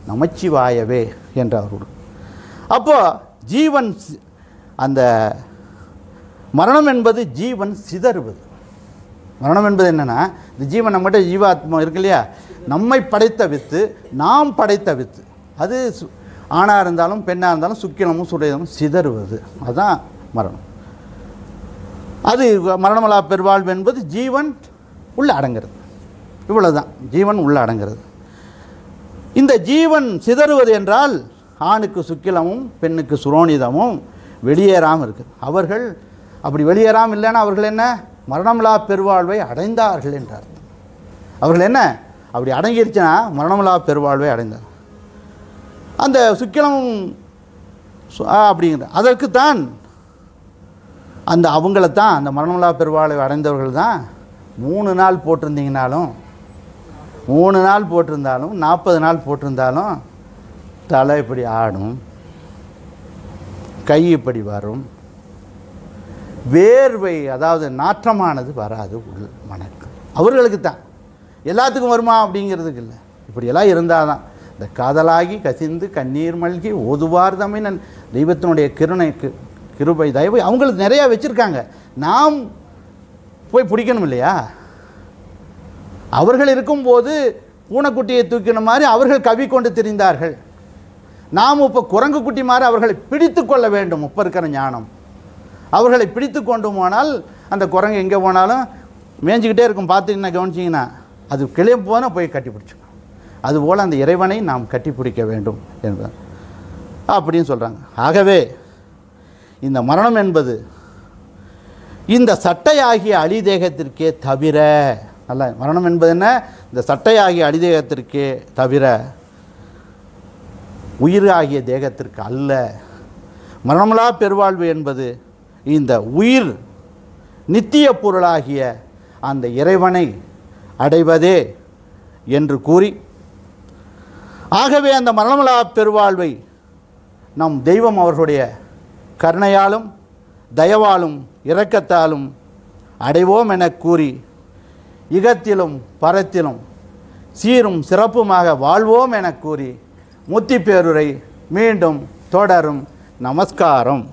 நமச்சிவாயவே என்றவர். அப்போ ஜீவன் அந்த மரணம் என்பது ஜீவன் சிதறுவது. மரணம் என்பது என்னென்னா, இந்த ஜீவன் நம்மகிட்ட ஜீவாத்மா இருக்கு இல்லையா, நம்மை படைத்த வித்து, நாம் படைத்த வித்து, அது ஆணாக இருந்தாலும் பெண்ணாக இருந்தாலும் சுக்கிலமும் சுடையமும் சிதறுவது, அதுதான் மரணம். அது மரணமலா பெருவாழ்வு என்பது ஜீவன் உள்ள அடங்கிறது. இவ்வளவுதான், ஜீவன் உள்ள அடங்கிறது. இந்த ஜீவன் சிதறுவது என்றால் ஆணுக்கு சுக்கிலமும் பெண்ணுக்கு சுரோனிதமும் வெளியேறாமல் இருக்குது. அவர்கள் அப்படி வெளியேறாமல் இல்லைன்னா அவர்கள் என்ன மரணமலா பெருவாழ்வை அடைந்தார்கள் என்ற அர்த்தம். அவர்கள் என்ன அப்படி அடங்கிருச்சுன்னா மரணமலா பெருவாழ்வை அடைந்தார். அந்த சுக்கிலமும் அப்படிங்கிற அதற்குத்தான் அந்த அவங்களைத்தான் அந்த மரணமலா பெருவாழ்வை அடைந்தவர்கள் தான் 3 நாள் போட்டிருந்தீங்கனாலும் 3 நாள் போட்டிருந்தாலும் 40 நாள் போட்டிருந்தாலும் தலை இப்படி ஆடும், கை இப்படி வரும், வேர்வை அதாவது நாற்றமானது வராது, உள் மணக்கு. அவர்களுக்கு தான். எல்லாத்துக்கும் வருமா அப்படிங்கிறதுக்கு இல்லை. இப்படியெல்லாம் இருந்தால் தான் இந்த காதலாகி கசிந்து கண்ணீர் மல்கி ஓதுவார் தமிழன் தெய்வத்தினுடைய கிருபை தயவு அவங்களுக்கு நிறையா வச்சுருக்காங்க. நாம் போய் பிடிக்கணும் இல்லையா? அவர்கள் இருக்கும்போது பூனைக்குட்டியை தூக்கின மாதிரி அவர்கள் கவி கொண்டு திரிந்தார்கள். நாம் இப்போ குரங்கு குட்டி மாதிரி அவர்களை பிடித்து கொள்ள வேண்டும். இப்போ இருக்கிற ஞானம் அவர்களை பிடித்து கொண்டு போனால் அந்த குரங்கு எங்கே போனாலும் மேய்ஞ்சிக்கிட்டே இருக்கும். பார்த்துக்கிங்கன்னா கவனிச்சிங்கன்னா அது கிளிய போனால் போய் கட்டி பிடிச்சிக்கும். அதுபோல் அந்த இறைவனை நாம் கட்டி பிடிக்க வேண்டும் என்பது அப்படின்னு சொல்கிறாங்க. ஆகவே இந்த மரணம் என்பது இந்த சட்டையாகிய அழிதேகத்திற்கே தவிர, அல்ல, மரணம் என்பது என்ன, இந்த சட்டையாகிய அழிதேகத்திற்கே தவிர உயிராகிய தேகத்திற்கு அல்ல. மரணமலா பெருவாழ்வு என்பது இந்த உயிர் நித்திய பொருளாகிய அந்த இறைவனை அடைவதே என்று கூறி, ஆகவே அந்த மரணமலா பெருவாழ்வை நம் தெய்வம் அவர்களுடைய கருணையாலும் தயவாலும் இரக்கத்தாலும் அடைவோம் என கூறி, இகத்திலும் பரத்திலும் சீரும் சிறப்புமாக வாழ்வோம் என கூறி முத்தி பேருரை மீண்டும் தொடரும். நமஸ்காரம்.